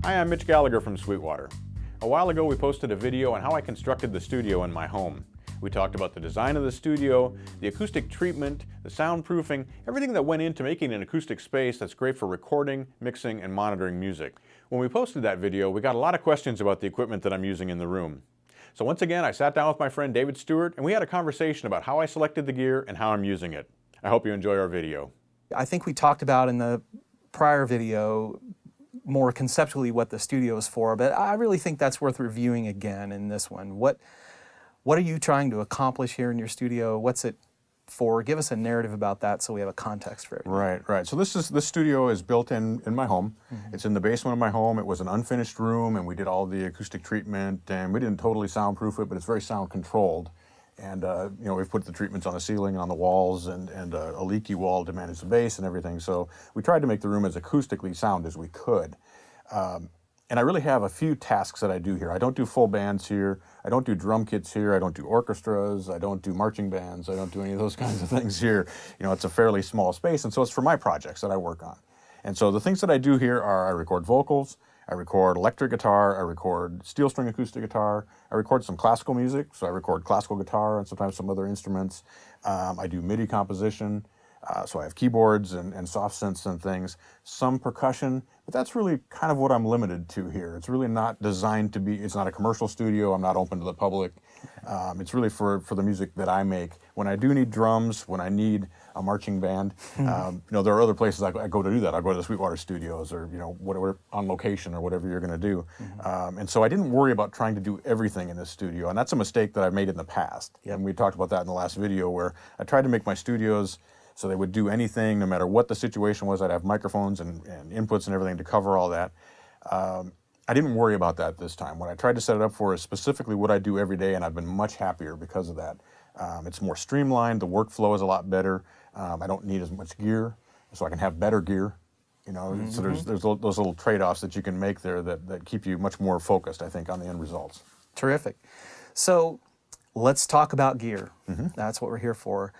Hi, I'm Mitch Gallagher from Sweetwater. A while ago we posted a video on how I constructed the studio in my home. We talked about the design of the studio, the acoustic treatment, the soundproofing, everything that went into making an acoustic space that's great for recording, mixing, and monitoring music. When we posted that video, we got a lot of questions about the equipment that I'm using in the room. So once again, I sat down with my friend David Stewart and we had a conversation about how I selected the gear and how I'm using it. I hope you enjoy our video. I think we talked about in the prior video more conceptually what the studio is for, but I really think that's worth reviewing again in this one. What are you trying to accomplish here in your studio? What's it for? Give us a narrative about that so we have a context for everything. Right. So this studio is built in my home. Mm-hmm. It's in the basement of my home. It was an unfinished room, and we did all the acoustic treatment, and we didn't totally soundproof it, but it's very sound controlled. And we've put the treatments on the ceiling, on the walls, and a leaky wall to manage the bass and everything. So we tried to make the room as acoustically sound as we could. And I really have a few tasks that I do here. I don't do full bands here. I don't do drum kits here. I don't do orchestras. I don't do marching bands. I don't do any of those kinds of things here. It's a fairly small space, and so it's for my projects that I work on. And so the things that I do here are I record vocals, I record electric guitar, I record steel string acoustic guitar, I record some classical music, so I record classical guitar and sometimes some other instruments. I do MIDI composition, so I have keyboards and soft synths and things, some percussion, but that's really kind of what I'm limited to here. It's really not designed to be, it's not a commercial studio, I'm not open to the public. It's really for the music that I make. When I do need drums, when I need a marching band, there are other places I go to do that. I'll go to the Sweetwater studios or, whatever, on location or whatever you're going to do. And so I didn't worry about trying to do everything in this studio, and that's a mistake that I've made in the past. Yep. And we talked about that in the last video, where I tried to make my studios so they would do anything, no matter what the situation was. I'd have microphones and inputs and everything to cover all that. I didn't worry about that this time. What I tried to set it up for is specifically what I do every day, and I've been much happier because of that. It's more streamlined, the workflow is a lot better. I don't need as much gear, so I can have better gear. So there's those little trade-offs that you can make there that keep you much more focused, I think, on the end results. Terrific. So let's talk about gear. That's what we're here for.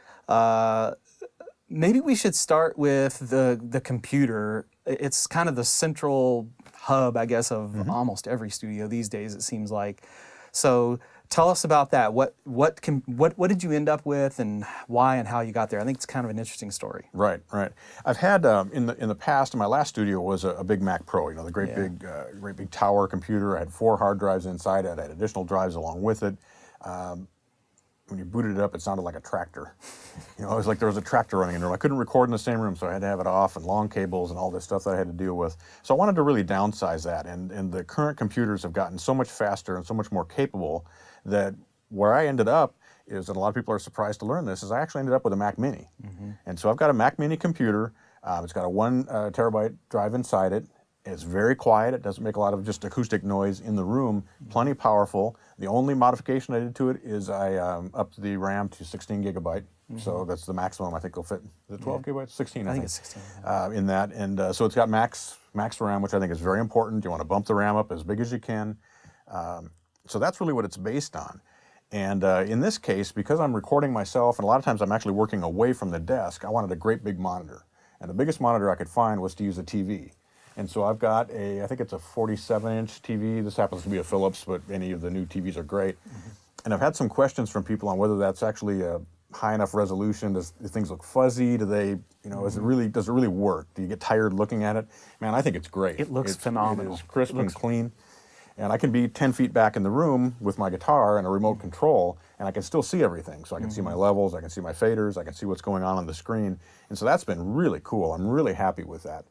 Maybe we should start with the computer. It's kind of the central hub, I guess, of almost every studio these days, it seems like. So tell us about that. What did you end up with, and why and how you got there? I think it's kind of an interesting story. Right. I've had in the past, my last studio was a big Mac Pro. The great big tower computer. I had 4 hard drives inside it. I had additional drives along with it. When you booted it up, it sounded like a tractor. It was like there was a tractor running in the room. I couldn't record in the same room, so I had to have it off, and long cables and all this stuff that I had to deal with. So I wanted to really downsize that, and the current computers have gotten so much faster and so much more capable that where I ended up is, and a lot of people are surprised to learn this, is I actually ended up with a Mac Mini. And so I've got a Mac Mini computer. It's got a 1 terabyte drive inside it. It's very quiet. It doesn't make a lot of just acoustic noise in the room. Plenty powerful. The only modification I did to it is I upped the RAM to 16 gigabyte. So that's the maximum I think it'll fit. Is it 12 gigabytes? 16, I think. It's 16. In that. And so it's got max RAM, which I think is very important. You want to bump the RAM up as big as you can. So that's really what it's based on. And in this case, because I'm recording myself, and a lot of times I'm actually working away from the desk, I wanted a great big monitor. And the biggest monitor I could find was to use a TV. And so I've got I think it's a 47-inch TV. This happens to be a Philips, but any of the new TVs are great. And I've had some questions from people on whether that's actually a high enough resolution. Do things look fuzzy? Do they, does it really work? Do you get tired looking at it? Man, I think it's great. It looks phenomenal. It is crisp and clean. And I can be 10 feet back in the room with my guitar and a remote control, and I can still see everything. So I can see my levels, I can see my faders, I can see what's going on the screen. And so that's been really cool. I'm really happy with that.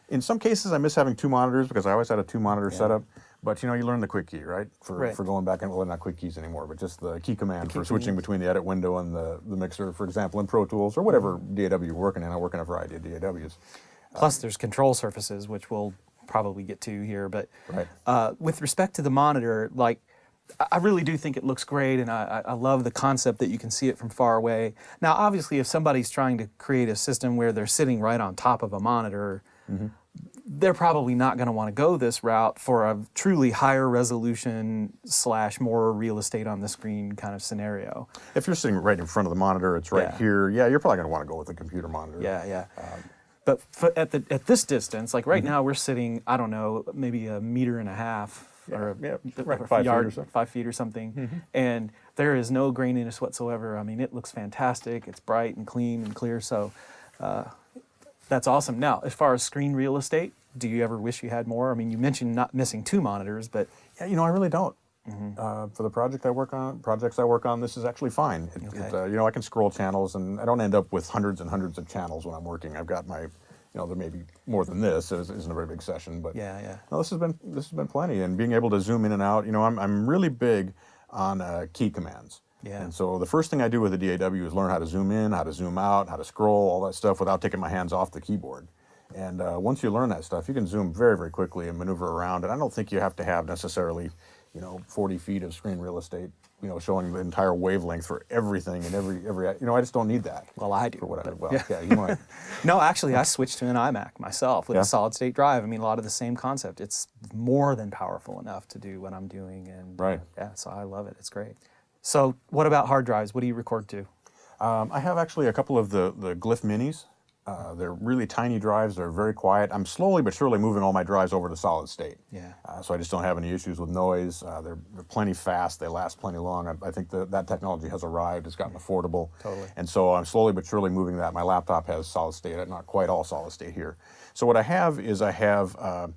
In some cases, I miss having 2 monitors because I always had a 2-monitor setup. But you learn the quick key, right? For going back and, well, not quick keys anymore, but just the key command for switching between the edit window and the mixer, for example, in Pro Tools or whatever DAW you're working in. I work in a variety of DAWs. Plus, there's control surfaces, which we'll probably get to here. But with respect to the monitor, I really do think it looks great, and I love the concept that you can see it from far away. Now, obviously, if somebody's trying to create a system where they're sitting right on top of a monitor, they're probably not going to want to go this route for a truly higher resolution / more real estate on the screen kind of scenario. If you're sitting right in front of the monitor, it's right here. Yeah, you're probably going to want to go with a computer monitor. Yeah. But at this distance, like right now, we're sitting, I don't know, maybe 1.5 meters or right, a 5 feet yard, or so. 5 feet or something, and there is no graininess whatsoever. I mean, it looks fantastic. It's bright and clean and clear. So that's awesome. Now, as far as screen real estate, do you ever wish you had more? I mean, you mentioned not missing 2 monitors, but Yeah, I really don't. For the projects I work on, this is actually fine. I can scroll channels, and I don't end up with hundreds and hundreds of channels when I'm working. I've got my, there may be more than this. It isn't a very big session, but yeah. no, this has been plenty. And being able to zoom in and out, I'm really big on key commands. Yeah. And so the first thing I do with the DAW is learn how to zoom in, how to zoom out, how to scroll, all that stuff without taking my hands off the keyboard. And once you learn that stuff, you can zoom very, very quickly and maneuver around. And I don't think you have to have necessarily 40 feet of screen real estate, showing the entire wavelength for everything and every, I just don't need that. Well, I do. For what Yeah. yeah, you might. No, actually, I switched to an iMac myself with a solid state drive. I mean, a lot of the same concept. It's more than powerful enough to do what I'm doing. And Right. So I love it. It's great. So what about hard drives? What do you record to? I have actually a couple of the Glyph Minis. They're really tiny drives. They're very quiet. I'm slowly but surely moving all my drives over to solid state. Yeah. So I just don't have any issues with noise. They're plenty fast. They last plenty long. I think that technology has arrived. It's gotten affordable. Totally. And so I'm slowly but surely moving that. My laptop has solid state. Not quite all solid state here. So what I have is the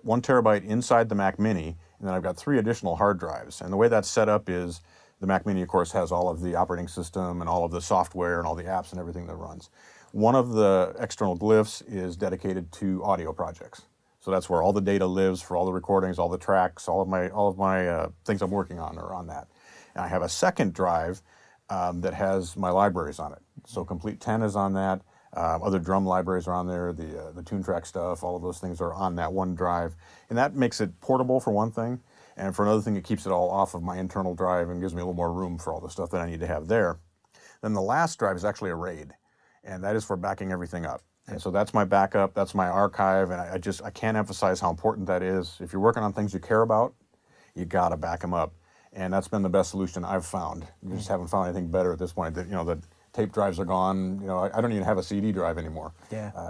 1 terabyte inside the Mac Mini, and then I've got 3 additional hard drives. And the way that's set up is the Mac Mini, of course, has all of the operating system and all of the software and all the apps and everything that runs. One of the external glyphs is dedicated to audio projects. So that's where all the data lives for all the recordings, all the tracks, all of my things I'm working on are on that. And I have a second drive that has my libraries on it. So Complete 10 is on that. Other drum libraries are on there. The tune track stuff, all of those things are on that one drive. And that makes it portable for one thing. And for another thing, it keeps it all off of my internal drive and gives me a little more room for all the stuff that I need to have there. Then the last drive is actually a RAID. And that is for backing everything up. And so that's my backup, that's my archive, and I can't emphasize how important that is. If you're working on things you care about, you gotta back them up. And that's been the best solution I've found. We just haven't found anything better at this point. The tape drives are gone. I don't even have a CD drive anymore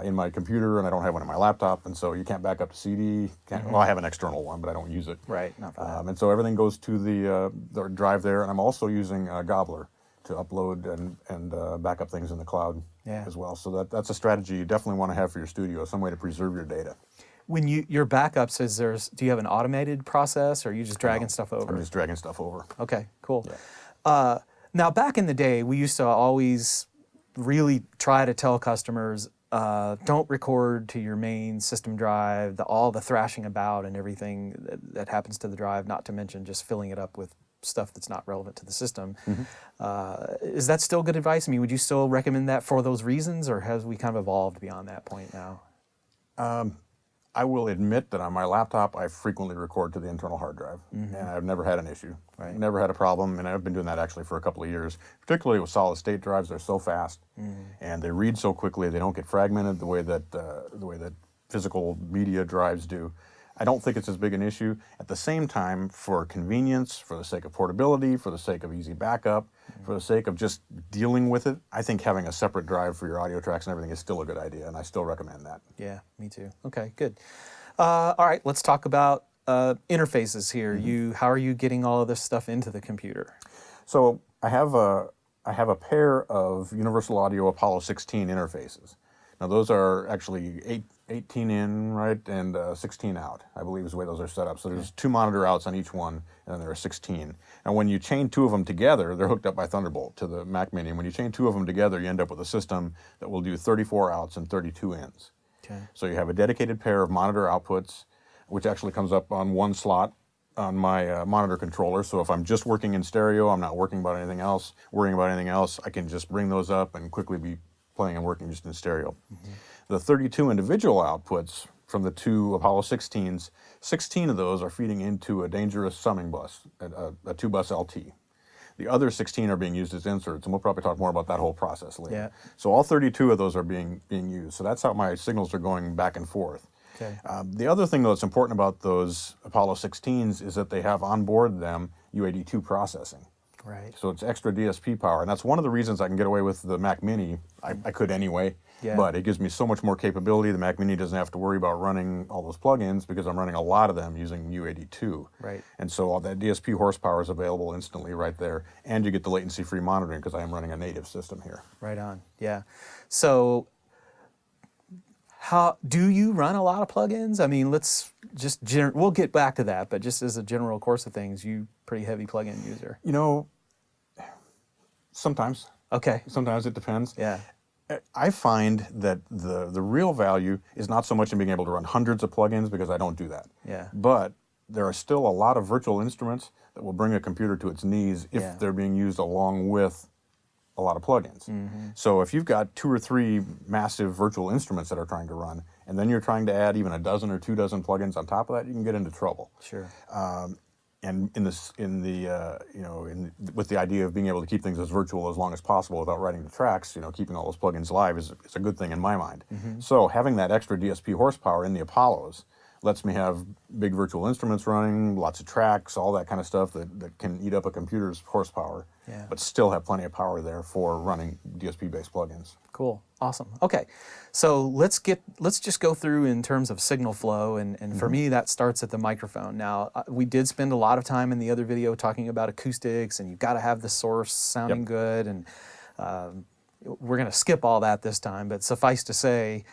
in my computer, and I don't have one in my laptop, and so you can't back up to CD. Well, I have an external one, but I don't use it. Right, not for that. And so everything goes to the drive there, and I'm also using Gobbler to upload and back up things in the cloud as well. So that's a strategy you definitely want to have for your studio, some way to preserve your data. When your backups, do you have an automated process, or are you just dragging stuff over? I'm just dragging stuff over. Okay, cool. Yeah. Now, back in the day, we used to always really try to tell customers, don't record to your main system drive, all the thrashing about and everything that happens to the drive, not to mention just filling it up with stuff that's not relevant to the system. Is that still good advice? I mean, would you still recommend that for those reasons, or has we kind of evolved beyond that point now? I will admit that on my laptop, I frequently record to the internal hard drive, and I've never had an issue. Right. Never had a problem, and I've been doing that actually for a couple of years, particularly with solid state drives. They're so fast, and they read so quickly. They don't get fragmented the way that physical media drives do. I don't think it's as big an issue. At the same time, for convenience, for the sake of portability, for the sake of easy backup, for the sake of just dealing with it, I think having a separate drive for your audio tracks and everything is still a good idea, and I still recommend that. Yeah, me too. Okay, good. All right, let's talk about interfaces here. How are you getting all of this stuff into the computer? So I have a pair of Universal Audio Apollo 16 interfaces. Now those are actually 18 in, right, and 16 out, I believe is the way those are set up. So there's 2 monitor outs on each one, and then there are 16. And when you chain 2 of them together, they're hooked up by Thunderbolt to the Mac Mini. And when you chain 2 of them together, you end up with a system that will do 34 outs and 32 ins. Okay. So you have a dedicated pair of monitor outputs, which actually comes up on one slot on my monitor controller. So if I'm just working in stereo, I'm not worrying about anything else, I can just bring those up and quickly be playing and working just in stereo. The 32 individual outputs from the 2 Apollo 16s, 16 of those are feeding into a dangerous summing bus, a 2-bus LT. The other 16 are being used as inserts, and we'll probably talk more about that whole process later. Yeah. So all 32 of those are being used. So that's how my signals are going back and forth. Okay. The other thing, though, that's important about those Apollo 16s is that they have on board them UAD2 processing. Right. So it's extra DSP power, and that's one of the reasons I can get away with the Mac Mini. I could anyway, Yeah. But it gives me so much more capability. The Mac Mini doesn't have to worry about running all those plugins because I'm running a lot of them using U82. Right. And so all that DSP horsepower is available instantly right there. And you get the latency-free monitoring because I am running a native system here. Right on. Yeah. So how do you run a lot of plugins? I mean, let's just we'll get back to that, but just as a general course of things, you pretty heavy plugin user. You know, sometimes. Okay. Sometimes it depends. Yeah. I find that the real value is not so much in being able to run hundreds of plugins, because I don't do that. Yeah. But there are still a lot of virtual instruments that will bring a computer to its knees if Yeah. they're being used along with a lot of plugins. Mm-hmm. So if you've got 2 or 3 massive virtual instruments that are trying to run, and then you're trying to add even a dozen or 2 dozen plugins on top of that, you can get into trouble. Sure. And with the idea of being able to keep things as virtual as long as possible without writing the tracks, keeping all those plugins live is a good thing in my mind. Mm-hmm. So having that extra DSP horsepower in the Apollos lets me have big virtual instruments running, lots of tracks, all that kind of stuff that can eat up a computer's horsepower, Yeah. but still have plenty of power there for running DSP-based plugins. Cool. Awesome. Okay. So let's just go through in terms of signal flow, and for me that starts at the microphone. Now, we did spend a lot of time in the other video talking about acoustics, and you've got to have the source sounding good, and we're going to skip all that this time, but suffice to say,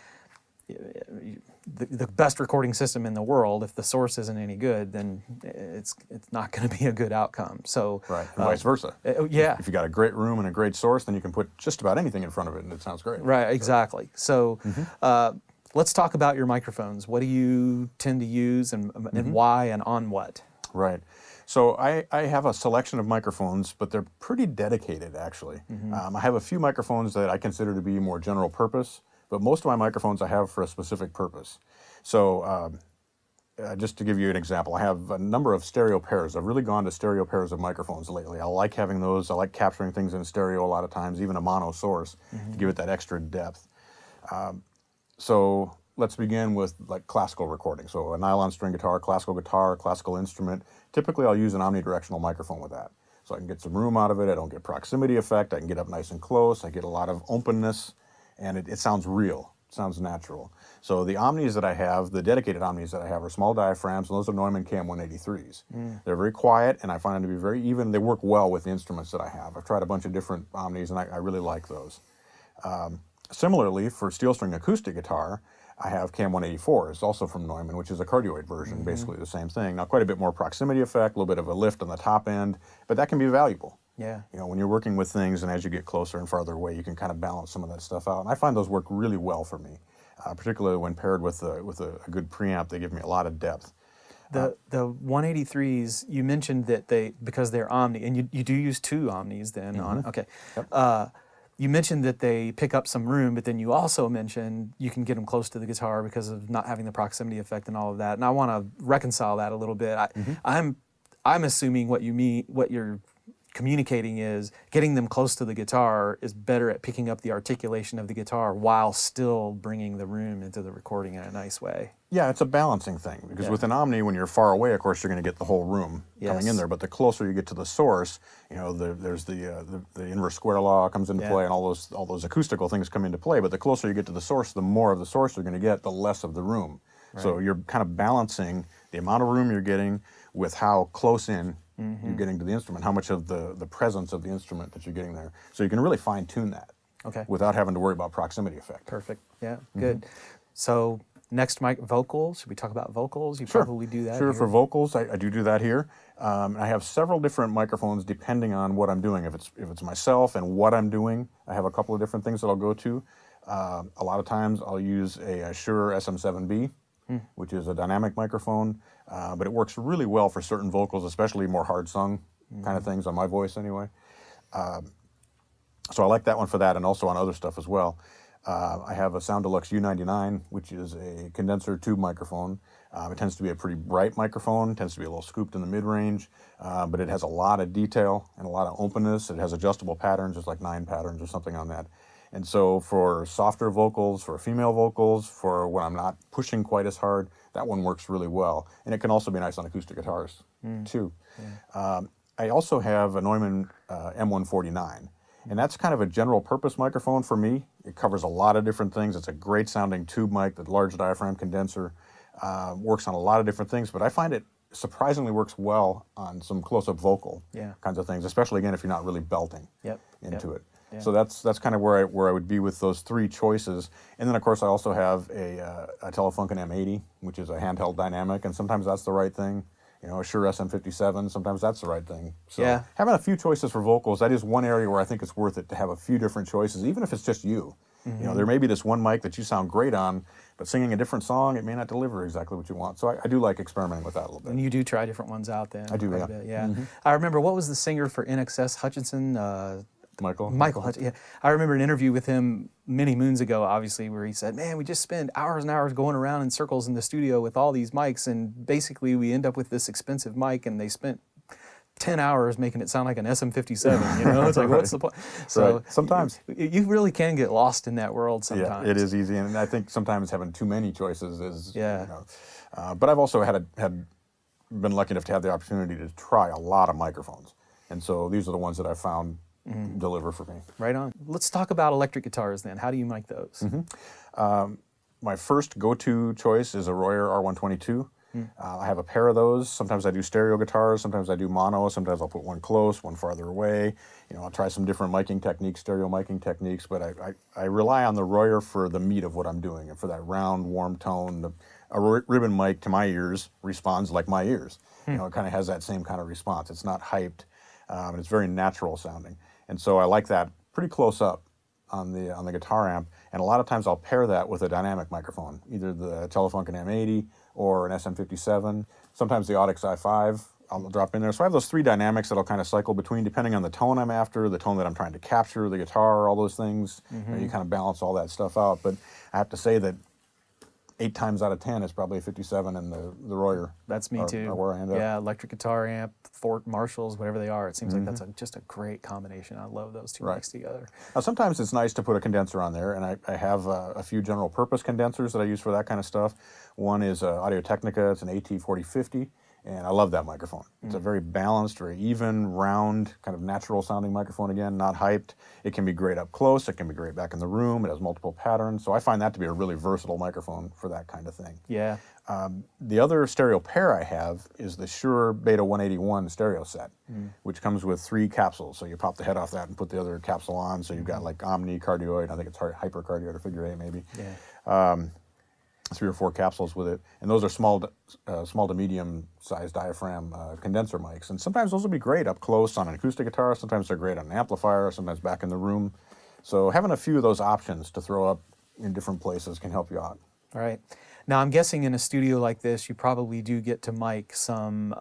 the best recording system in the world, if the source isn't any good, then it's not going to be a good outcome. So Right, and vice versa. Yeah. If you got a great room and a great source, then you can put just about anything in front of it, and it sounds great. Right, exactly. So let's talk about your microphones. What do you tend to use, and why, and on what? Right. So I have a selection of microphones, but they're pretty dedicated, actually. I have a few microphones that I consider to be more general purpose, but most of my microphones I have for a specific purpose. So just to give you an example, I have a number of stereo pairs. I've really gone to stereo pairs of microphones lately. I like having those. I like capturing things in stereo a lot of times, even a mono source, to give it that extra depth. So let's begin with like classical recording. So a nylon string guitar, classical instrument. Typically I'll use an omnidirectional microphone with that. So I can get some room out of it. I don't get proximity effect. I can get up nice and close. I get a lot of openness, and it sounds real. It sounds natural. So the Omnis that I have, the dedicated Omnis that I have, are small diaphragms, and those are Neumann KM183s. They're very quiet, and I find them to be very even. They work well with the instruments that I have. I've tried a bunch of different Omnis, and I really like those. Similarly, for steel string acoustic guitar, I have KM184s, also from Neumann, which is a cardioid version, basically the same thing. Now, quite a bit more proximity effect, a little bit of a lift on the top end, but that can be valuable. Yeah. When you're working with things, and as you get closer and farther away, you can kind of balance some of that stuff out. And I find those work really well for me, particularly when paired with a good preamp. They give me a lot of depth. The 183s, you mentioned that because they're Omni, and you do use 2 Omnis then on it. Okay. Yep. You mentioned that they pick up some room, but then you also mentioned you can get them close to the guitar because of not having the proximity effect and all of that. And I want to reconcile that a little bit. I'm assuming what you're communicating is getting them close to the guitar is better at picking up the articulation of the guitar while still bringing the room into the recording in a nice way. Yeah, it's a balancing thing, because with an Omni, when you're far away, of course, you're going to get the whole room coming in there. But the closer you get to the source, there's the inverse square law comes into play, and all those acoustical things come into play. But the closer you get to the source, the more of the source you're going to get, the less of the room. Right. So you're kind of balancing the amount of room you're getting with how close in you're getting to the instrument, how much of the presence of the instrument that you're getting there. So you can really fine-tune that without having to worry about proximity effect. Perfect. Yeah, good. So next, vocals. Should we talk about vocals? You probably do that. Sure, here. for vocals, I do that here. I have several different microphones depending on what I'm doing. If it's myself and what I'm doing, I have a couple of different things that I'll go to. A lot of times I'll use a Shure SM7B, which is a dynamic microphone, but it works really well for certain vocals, especially more hard-sung kind of things, on my voice anyway. So I like that one for that, and also on other stuff as well. I have a Sound Deluxe U99, which is a condenser tube microphone. It tends to be a pretty bright microphone, tends to be a little scooped in the mid-range, but it has a lot of detail and a lot of openness. It has adjustable patterns, there's like 9 patterns or something on that. And so for softer vocals, for female vocals, for when I'm not pushing quite as hard, that one works really well. And it can also be nice on acoustic guitars, too. Yeah. I also have a Neumann M149. And that's kind of a general purpose microphone for me. It covers a lot of different things. It's a great sounding tube mic, the large diaphragm condenser, works on a lot of different things, but I find it surprisingly works well on some close-up vocal kinds of things, especially again if you're not really belting into it. Yeah. So that's kind of where I would be with those three choices. And then of course I also have a Telefunken M80, which is a handheld dynamic, and sometimes that's the right thing. You know, a Shure SM57, sometimes that's the right thing. So having a few choices for vocals, that is one area where I think it's worth it to have a few different choices, even if it's just you. You know, there may be this one mic that you sound great on, but singing a different song, it may not deliver exactly what you want. So I do like experimenting with that a little bit. And you do try different ones out then. I do, quite a bit, yeah. I remember, what was the singer for NXS, Hutchinson? Michael Hutchinson, yeah. I remember an interview with him many moons ago, obviously, where he said, man, we just spend hours and hours going around in circles in the studio with all these mics, and basically we end up with this expensive mic, and they spent 10 hours making it sound like an SM57, you know? It's like, what's the point? So sometimes you really can get lost in that world sometimes. Yeah, it is easy, and I think sometimes having too many choices is, you know. But I've also been lucky enough to have the opportunity to try a lot of microphones, and so these are the ones that I found deliver for me. Right on. Let's talk about electric guitars then. How do you mic those? My first go-to choice is a Royer R122. I have a pair of those. Sometimes I do stereo guitars, sometimes I do mono, sometimes I'll put one close, one farther away. You know, I'll try some different miking techniques, stereo miking techniques, but I rely on the Royer for the meat of what I'm doing and for that round, warm tone. A ribbon mic to my ears responds like my ears. You know, it kind of has that same kind of response. It's not hyped, and it's very natural sounding. And so I like that pretty close up on the guitar amp, and a lot of times I'll pair that with a dynamic microphone, either the Telefunken M80 or an SM57. Sometimes the Audix i5 I'll drop in there. So I have those three dynamics that I'll kind of cycle between depending on the tone I'm after, the tone that I'm trying to capture, the guitar, all those things. You know, you kind of balance all that stuff out. But I have to say that 8 times out of 10 is probably a 57 and the Royer. That's me too. Are where I end up. Yeah, electric guitar amp, Fort Marshalls, whatever they are. It seems like that's just a great combination. I love those two mics together. Now sometimes it's nice to put a condenser on there, and I have a few general purpose condensers that I use for that kind of stuff. One is Audio Technica. It's an AT4050. And I love that microphone. It's a very balanced, very even, round, kind of natural sounding microphone again, not hyped. It can be great up close. It can be great back in the room. It has multiple patterns. So I find that to be a really versatile microphone for that kind of thing. Yeah. The other stereo pair I have is the Shure Beta 181 stereo set, which comes with 3 capsules. So you pop the head off that and put the other capsule on. So you've got like Omni, Cardioid, I think it's Hypercardioid or Figure 8 maybe. Yeah. 3 or 4 capsules with it, and those are small to medium sized diaphragm condenser mics, and sometimes those will be great up close on an acoustic guitar, sometimes they're great on an amplifier, sometimes back in the room. So having a few of those options to throw up in different places can help you out. All right. Now I'm guessing in a studio like this, you probably do get to mic some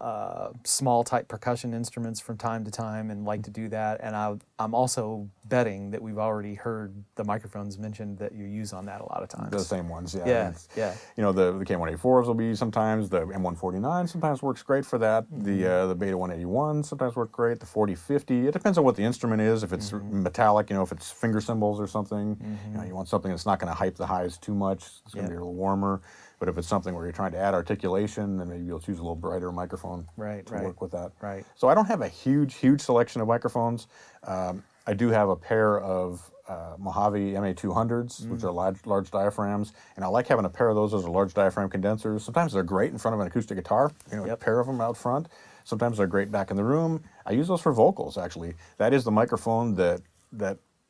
small type percussion instruments from time to time and like to do that. And I'm also betting that we've already heard the microphones mentioned that you use on that a lot of times. The same ones, yeah. Yeah, yeah. You know, the K184s will be sometimes, the M149 sometimes works great for that. The Beta 181 sometimes work great, the 4050. It depends on what the instrument is. If it's metallic, you know, if it's finger cymbals or something, you know, you want something that's not going to hype the highs too much. It's going to be a little warmer. But if it's something where you're trying to add articulation, then maybe you'll choose a little brighter microphone to work with that. Right. So I don't have a huge selection of microphones. I do have a pair of Mojave MA200s, which are large diaphragms, and I like having a pair of those. Those are large diaphragm condensers. Sometimes they're great in front of an acoustic guitar, you know, a pair of them out front. Sometimes they're great back in the room. I use those for vocals, actually. That is the microphone that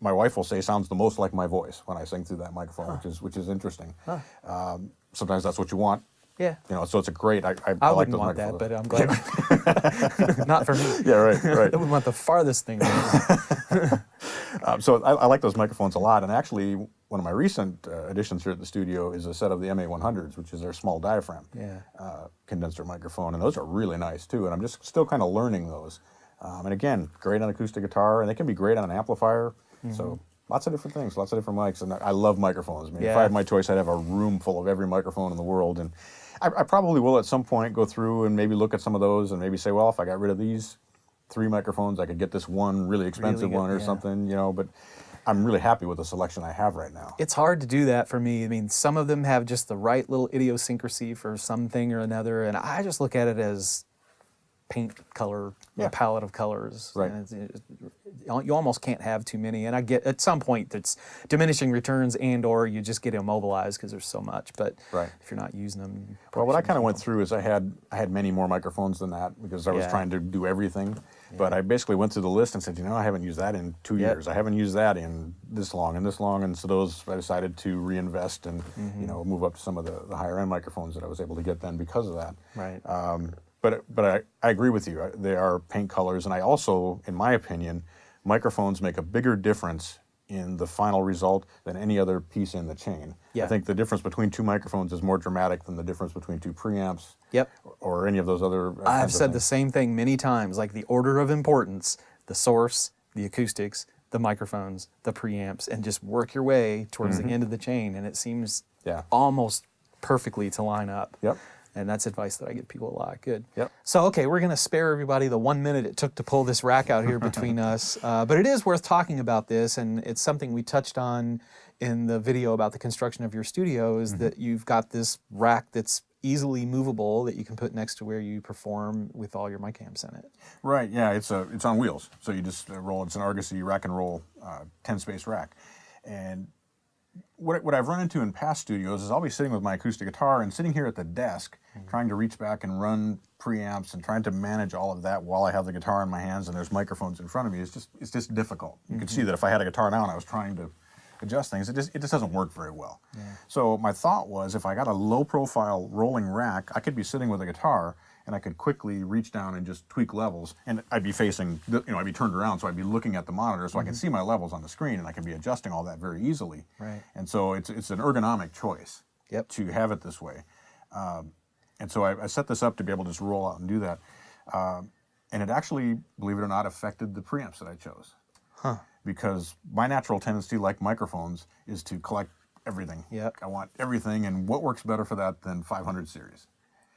my wife will say sounds the most like my voice when I sing through that microphone, which is interesting. Sometimes that's what you want. Yeah. You know, so it's a great. I like those want microphones. that, but I'm glad. Not for me. Yeah, right. I would want the farthest thing. So I like those microphones a lot, and actually one of my recent additions here at the studio is a set of the MA100s, which is their small diaphragm condenser microphone, and those are really nice too. And I'm just still kind of learning those. And again, great on acoustic guitar, and they can be great on an amplifier. So lots of different things, lots of different mics, and I love microphones. I mean, if I had my choice, I'd have a room full of every microphone in the world, and I probably will at some point go through and maybe look at some of those and maybe say, well, if I got rid of these 3 microphones, I could get this one really expensive one or something, you know, but I'm really happy with the selection I have right now. It's hard to do that for me. I mean, some of them have just the right little idiosyncrasy for something or another, and I just look at it as paint color, a palette of colors. Right. And you almost can't have too many. And I get at some point that's diminishing returns, and or you just get immobilized because there's so much. But Right. if you're not using them, you Well, what I probably kind of went shouldn't through is I had many more microphones than that because I was Yeah. trying to do everything. But I basically went through the list and said, I haven't used that in 2 Yep. years. I haven't used that in this long and this long. And so those I decided to reinvest and move up to some of the higher end microphones that I was able to get then because of that. Right. But I agree with you. They are paint colors, and I also, in my opinion, microphones make a bigger difference in the final result than any other piece in the chain. Yeah. I think the difference between two microphones is more dramatic than the difference between two preamps. Yep. Or any of those other. I've said the same thing many times, like the order of importance: the source, the acoustics, the microphones, the preamps, and just work your way towards the end of the chain, and it seems almost perfectly to line up. Yep. And that's advice that I give people a lot. Good. Yep. So, okay, we're going to spare everybody the 1 minute it took to pull this rack out here between us. But it is worth talking about this, and it's something we touched on in the video about the construction of your studio, is that you've got this rack that's easily movable that you can put next to where you perform with all your mic amps in it. Right, yeah, it's on wheels. So you just roll, it's an Argosy rack and roll 10-space rack. And what I've run into in past studios is I'll be sitting with my acoustic guitar and sitting here at the desk trying to reach back and run preamps and trying to manage all of that while I have the guitar in my hands and there's microphones in front of me. It's just difficult. You can see that if I had a guitar now and I was trying to adjust things, it just doesn't work very well. Yeah. So my thought was, if I got a low profile rolling rack, I could be sitting with a guitar and I could quickly reach down and just tweak levels, and I'd be facing, I'd be turned around, so I'd be looking at the monitor, so I can see my levels on the screen, and I can be adjusting all that very easily. Right. And so it's an ergonomic choice to have it this way. And so I set this up to be able to just roll out and do that. And it actually, believe it or not, affected the preamps that I chose. Huh. Because my natural tendency, like microphones, is to collect everything. Yep. I want everything, and what works better for that than 500 series?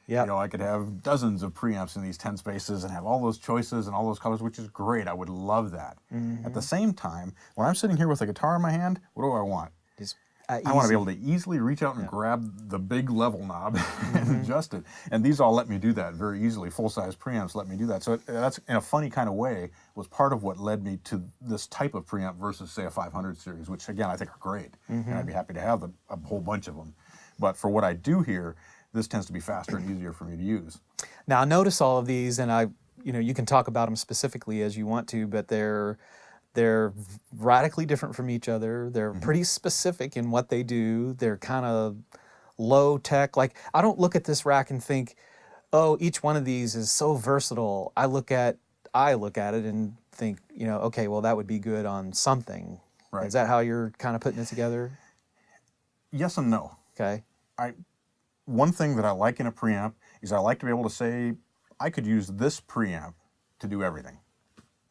Yeah. I could have dozens of preamps in these 10 spaces and have all those choices and all those colors, which is great. I would love that. At the same time, when I'm sitting here with a guitar in my hand, what do I want? Just, I want to be able to easily reach out and grab the big level knob and adjust it. And these all let me do that very easily. Full-size preamps let me do that. So that's, in a funny kind of way, was part of what led me to this type of preamp versus, say, a 500 series, which, again, I think are great. And I'd be happy to have a whole bunch of them. But for what I do here, this tends to be faster and easier for me to use. Now, notice all of these, and you can talk about them specifically as you want to, but they're radically different from each other. They're pretty specific in what they do. They're kind of low tech. Like, I don't look at this rack and think, oh, each one of these is so versatile. I look at it and think, okay, well, that would be good on something. Right. Is that how you're kind of putting it together? Yes and no. Okay. One thing that I like in a preamp is I like to be able to say, I could use this preamp to do everything.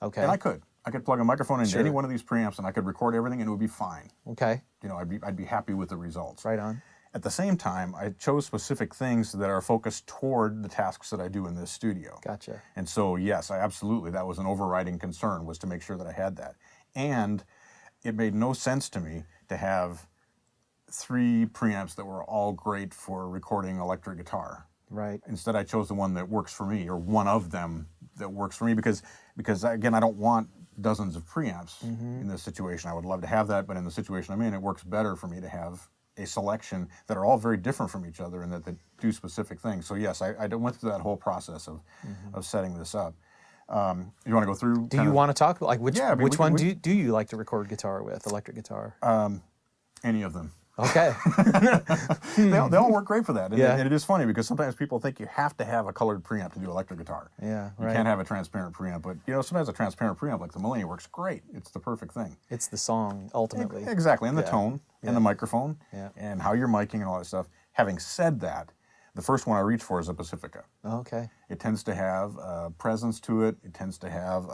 Okay. And I could plug a microphone into Sure. any one of these preamps and I could record everything and it would be fine. Okay. I'd be happy with the results. Right on. At the same time, I chose specific things that are focused toward the tasks that I do in this studio. Gotcha. And so, yes, that was an overriding concern, was to make sure that I had that. And it made no sense to me to have 3 preamps that were all great for recording electric guitar. Right. Instead, I chose the one that works for me, or one of them that works for me, because again, I don't want dozens of preamps in this situation. I would love to have that, but in the situation I'm in, it works better for me to have a selection that are all very different from each other and that they do specific things. So yes, I went through that whole process of setting this up. You want to go through? Do you want to talk like which we one can- do you like to record guitar with? Electric guitar. Any of them. Okay. They all work great for that. And, Yeah. and it is funny because sometimes people think you have to have a colored preamp to do electric guitar. Yeah, You right. can't have a transparent preamp, but sometimes a transparent preamp like the Millennium works great. It's the perfect thing. It's the song ultimately. Exactly, and the Yeah. tone, and the microphone, Yeah. and how you're miking and all that stuff. Having said that, the first one I reach for is a Pacifica. Okay. It tends to have presence to it. It tends to have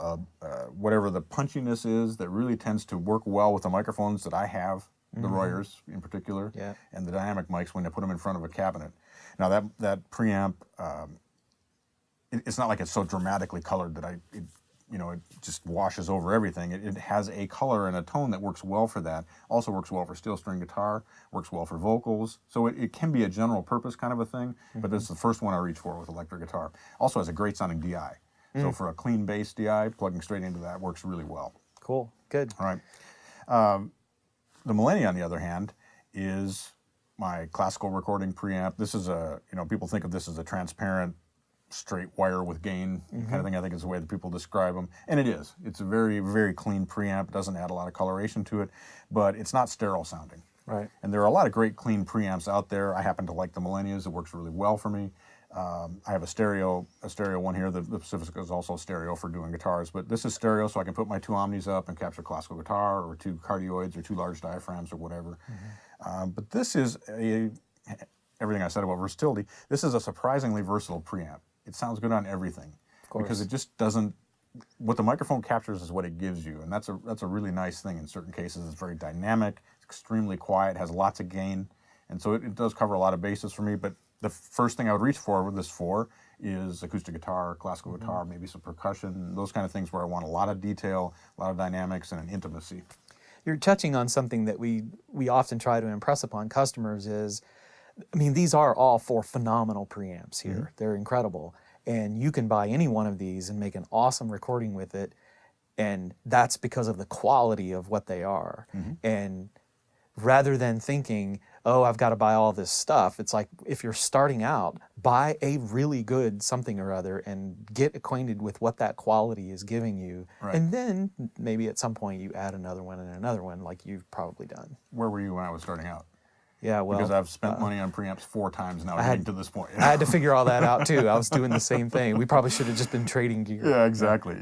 whatever the punchiness is that really tends to work well with the microphones that I have, the Royers in particular, Yeah. and the dynamic mics when they put them in front of a cabinet. Now that preamp, it's not like it's so dramatically colored that it just washes over everything. It has a color and a tone that works well for that. Also works well for steel string guitar, works well for vocals. So it can be a general purpose kind of a thing, but this is the first one I reach for with electric guitar. Also has a great sounding DI. So for a clean bass DI, plugging straight into that works really well. Cool. Good. All right. The Millennia, on the other hand, is my classical recording preamp. This is people think of this as a transparent, straight wire with gain kind of thing. I think is the way that people describe them. And it is. It's a very, very clean preamp. It doesn't add a lot of coloration to it, but it's not sterile sounding. Right. And there are a lot of great clean preamps out there. I happen to like the Millennias. It works really well for me. I have a stereo one here. The Pacifica is also stereo for doing guitars, but this is stereo, so I can put my two Omnis up and capture classical guitar, or two cardioids, or two large diaphragms, or whatever. But this is everything I said about versatility. This is a surprisingly versatile preamp. It sounds good on everything, because it just doesn't. What the microphone captures is what it gives you, and that's a really nice thing in certain cases. It's very dynamic, it's extremely quiet, has lots of gain, and so it does cover a lot of bases for me. But the first thing I would reach for is acoustic guitar, classical guitar, maybe some percussion, those kind of things where I want a lot of detail, a lot of dynamics, and an intimacy. You're touching on something that we often try to impress upon customers is, I mean, these are all four phenomenal preamps here. They're incredible. And you can buy any one of these and make an awesome recording with it. And that's because of the quality of what they are. And rather than thinking, oh, I've got to buy all this stuff, it's like, if you're starting out, buy a really good something or other and get acquainted with what that quality is giving you. Right. And then maybe at some point you add another one and another one, like you've probably done. Where were you when I was starting out? Yeah, well, Because I've spent money on preamps 4 times now getting to this point. I had to figure all that out too. I was doing the same thing. We probably should have just been trading gear. Yeah, exactly.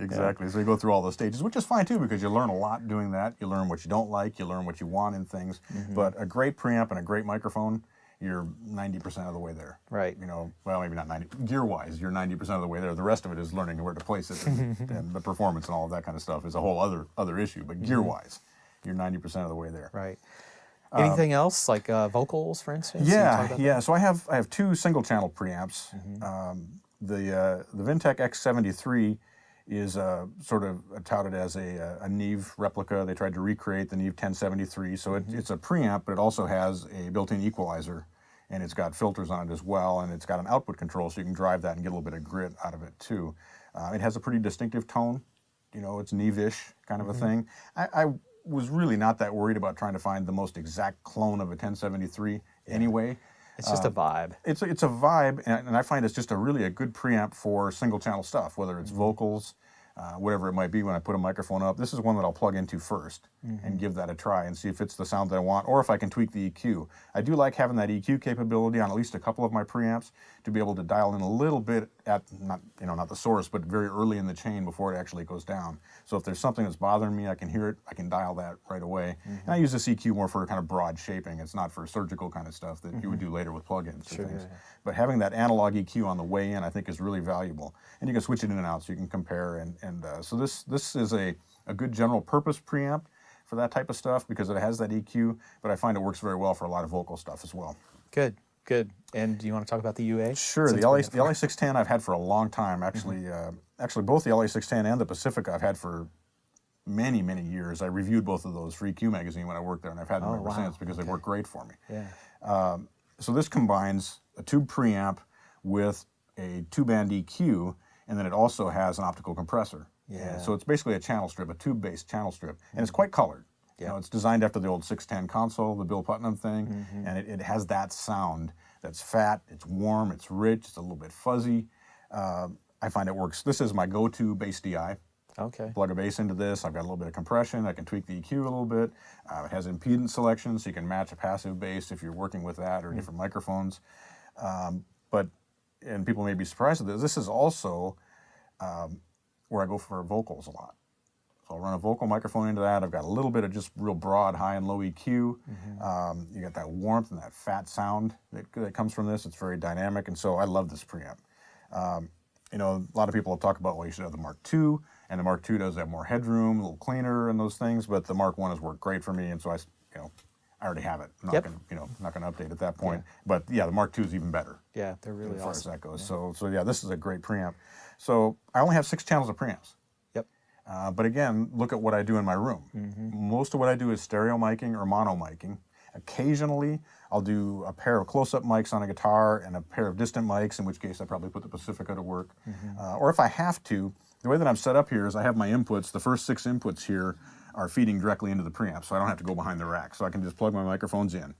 So you go through all those stages, which is fine too, because you learn a lot doing that. You learn what you don't like, you learn what you want in things. But a great preamp and a great microphone, you're 90% of the way there. Right. Well, maybe not 90. Gear-wise, you're 90% of the way there. The rest of it is learning where to place it, and the performance and all of that kind of stuff is a whole other issue. But gear-wise, you're 90% of the way there. Right. Anything else, like vocals, for instance? Yeah. So I have 2 single-channel preamps. The Vintech X73 is sort of touted as a Neve replica. They tried to recreate the Neve 1073. So it's a preamp, but it also has a built-in equalizer, and it's got filters on it as well, and it's got an output control, so you can drive that and get a little bit of grit out of it too. It has a pretty distinctive tone. It's Neve-ish kind of a thing. I was really not that worried about trying to find the most exact clone of a 1073 anyway. It's just a vibe. It's a vibe, and I find it's just a really good preamp for single channel stuff, whether it's vocals, whatever it might be. When I put a microphone up, this is one that I'll plug into first and give that a try and see if it's the sound that I want, or if I can tweak the EQ. I do like having that EQ capability on at least a couple of my preamps to be able to dial in a little bit at not the source, but very early in the chain before it actually goes down. So if there's something that's bothering me, I can hear it, I can dial that right away. And I use this EQ more for kind of broad shaping. It's not for surgical kind of stuff that you would do later with plugins or things. Yeah. But having that analog EQ on the way in, I think, is really valuable. And you can switch it in and out so you can compare. So this is a good general purpose preamp for that type of stuff because it has that EQ, but I find it works very well for a lot of vocal stuff as well. Good. And do you want to talk about the UA? Sure. The LA610 I've had for a long time. Actually, both the LA610 and the Pacifica I've had for many, many years. I reviewed both of those for EQ magazine when I worked there, and I've had them ever since because they work great for me. Yeah. So this combines a tube preamp with a 2-band EQ, and then it also has an optical compressor. Yeah. So it's basically a channel strip, a tube-based channel strip, and it's quite colored. Yeah. It's designed after the old 610 console, the Bill Putnam thing, and it has that sound that's fat, it's warm, it's rich, it's a little bit fuzzy. I find it works. This is my go-to bass DI. Okay. Plug a bass into this. I've got a little bit of compression. I can tweak the EQ a little bit. It has impedance selection, so you can match a passive bass if you're working with that or different microphones. And people may be surprised at this. This is also where I go for vocals a lot. So I'll run a vocal microphone into that. I've got a little bit of just real broad high and low EQ. You got that warmth and that fat sound that comes from this. It's very dynamic, and so I love this preamp. A lot of people talk about, well, you should have the Mark II, and the Mark II does have more headroom, a little cleaner and those things, but the Mark I has worked great for me, and so I already have it. I'm not going to update at that point. Yeah. But yeah, the Mark II is even better. Yeah, they're really as far awesome. as that goes. Yeah. So yeah, this is a great preamp. So I only have 6 channels of preamps. Yep. But again, look at what I do in my room. Most of what I do is stereo miking or mono miking. Occasionally, I'll do a pair of close-up mics on a guitar and a pair of distant mics, in which case I probably put the Pacifica to work. Or if I have to, the way that I'm set up here is I have my inputs. The first 6 inputs here are feeding directly into the preamp, so I don't have to go behind the rack. So I can just plug my microphones in.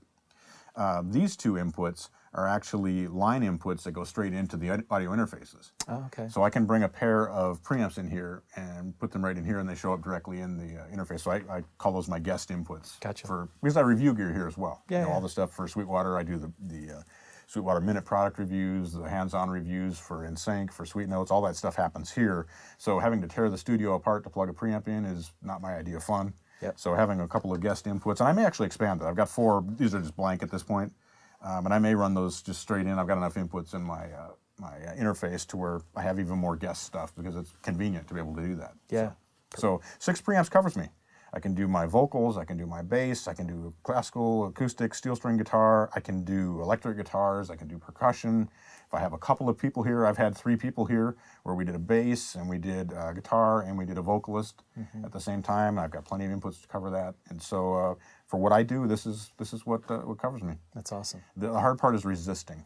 These 2 inputs are actually line inputs that go straight into the audio interfaces. Oh, okay. So I can bring a pair of preamps in here and put them right in here, and they show up directly in the interface. So I call those my guest inputs. Gotcha. Because I review gear here as well. Yeah, all the stuff for Sweetwater. I do the Sweetwater Minute product reviews, the hands-on reviews for InSync, for Sweet Notes. All that stuff happens here. So having to tear the studio apart to plug a preamp in is not my idea of fun. Yep. So having a couple of guest inputs, and I may actually expand it. I've got 4. These are just blank at this point. And I may run those just straight in. I've got enough inputs in my interface to where I have even more guest stuff because it's convenient to be able to do that. Yeah. So 6 preamps covers me. I can do my vocals, I can do my bass, I can do classical, acoustic, steel string guitar, I can do electric guitars, I can do percussion. If I have a couple of people here, I've had 3 people here where we did a bass and we did a guitar and we did a vocalist at the same time. I've got plenty of inputs to cover that. And so for what I do, this is what covers me. That's awesome. The hard part is resisting,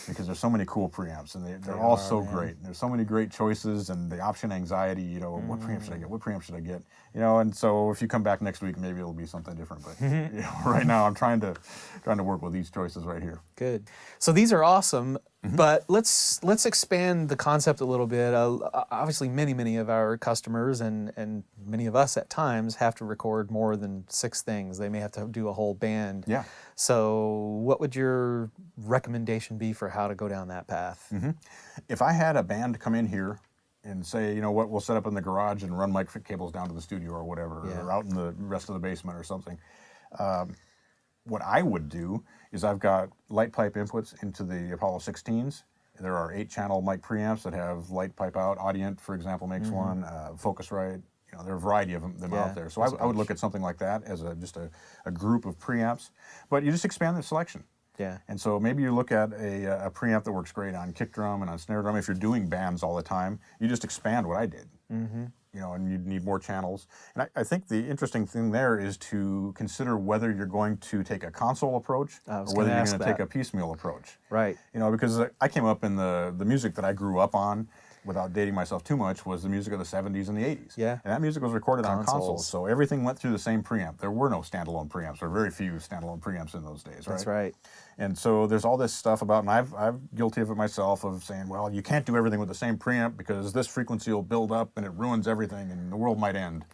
because there's so many cool preamps, and they're all so great. There's so many great choices, and the option anxiety, what preamp should I get? What preamp should I get? And so if you come back next week, maybe it'll be something different. But right now I'm trying to work with these choices right here. Good. So these are awesome, but let's expand the concept a little bit. Obviously, many of our customers and many of us at times have to record more than 6 things. They may have to do a whole band. Yeah. So what would your recommendation be for how to go down that path? If I had a band come in here and say, we'll set up in the garage and run mic cables down to the studio or whatever, or out in the rest of the basement or something, what I would do is I've got light pipe inputs into the Apollo 16s. There are 8-channel mic preamps that have light pipe out. Audient, for example, makes one. Focusrite. There are a variety of them out there. So I would look at something like that as just a group of preamps. But you just expand the selection. Yeah. And so maybe you look at a preamp that works great on kick drum and on snare drum. If you're doing bands all the time, you just expand what I did. And you need more channels. And I think the interesting thing there is to consider whether you're going to take a console approach or whether you're going to take a piecemeal approach. Right. Because I came up in the music that I grew up on, without dating myself too much, was the music of the 70s and the 80s. Yeah. And that music was recorded on consoles, so everything went through the same preamp. There were no standalone preamps, or very few standalone preamps in those days, right? That's right. And so there's all this stuff about, and I'm guilty of it myself, of saying, well, you can't do everything with the same preamp because this frequency will build up and it ruins everything and the world might end.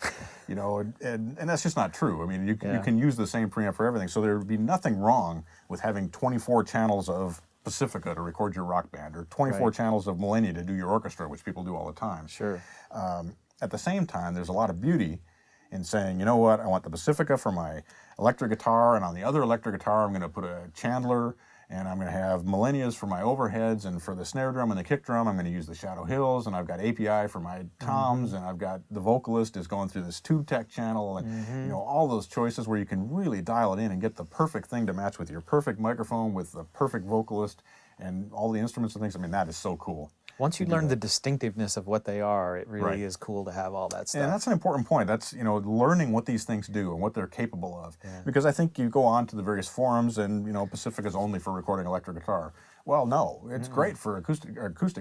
And that's just not true. I mean, you can use the same preamp for everything. So there would be nothing wrong with having 24 channels of Pacifica to record your rock band, or 24 channels of Millennia to do your orchestra, which people do all the time. Sure. At the same time, there's a lot of beauty in saying, you know what, I want the Pacifica for my electric guitar, and on the other electric guitar, I'm going to put a Chandler, and I'm going to have Millennias for my overheads, and for the snare drum and the kick drum, I'm going to use the Shadow Hills, and I've got API for my toms, and I've got the vocalist is going through this tube tech channel, and all those choices where you can really dial it in and get the perfect thing to match with your perfect microphone, with the perfect vocalist, and all the instruments and things. I mean, that is so cool. Once you learn the distinctiveness of what they are, it really is cool to have all that stuff. And that's an important point. That's, learning what these things do and what they're capable of. Yeah. Because I think you go on to the various forums and, Pacifica's only for recording electric guitar. Well, no, it's great for acoustic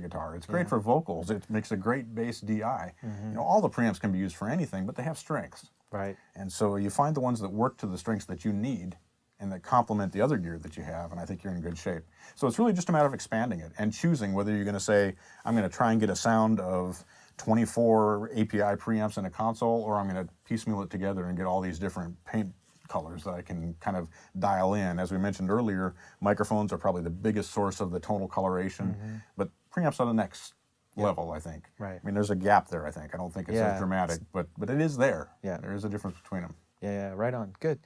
guitar. It's great for vocals. It makes a great bass DI. All the preamps can be used for anything, but they have strengths. Right. And so you find the ones that work to the strengths that you need and that complement the other gear that you have, and I think you're in good shape. So it's really just a matter of expanding it and choosing whether you're going to say, I'm going to try and get a sound of 24 API preamps in a console, or I'm going to piecemeal it together and get all these different paint colors that I can kind of dial in. As we mentioned earlier, microphones are probably the biggest source of the tonal coloration, but preamps are the next level, I think. Right. I mean, there's a gap there, I think. I don't think it's as dramatic, but it is there. Yeah. There is a difference between them. Yeah, right on. Good.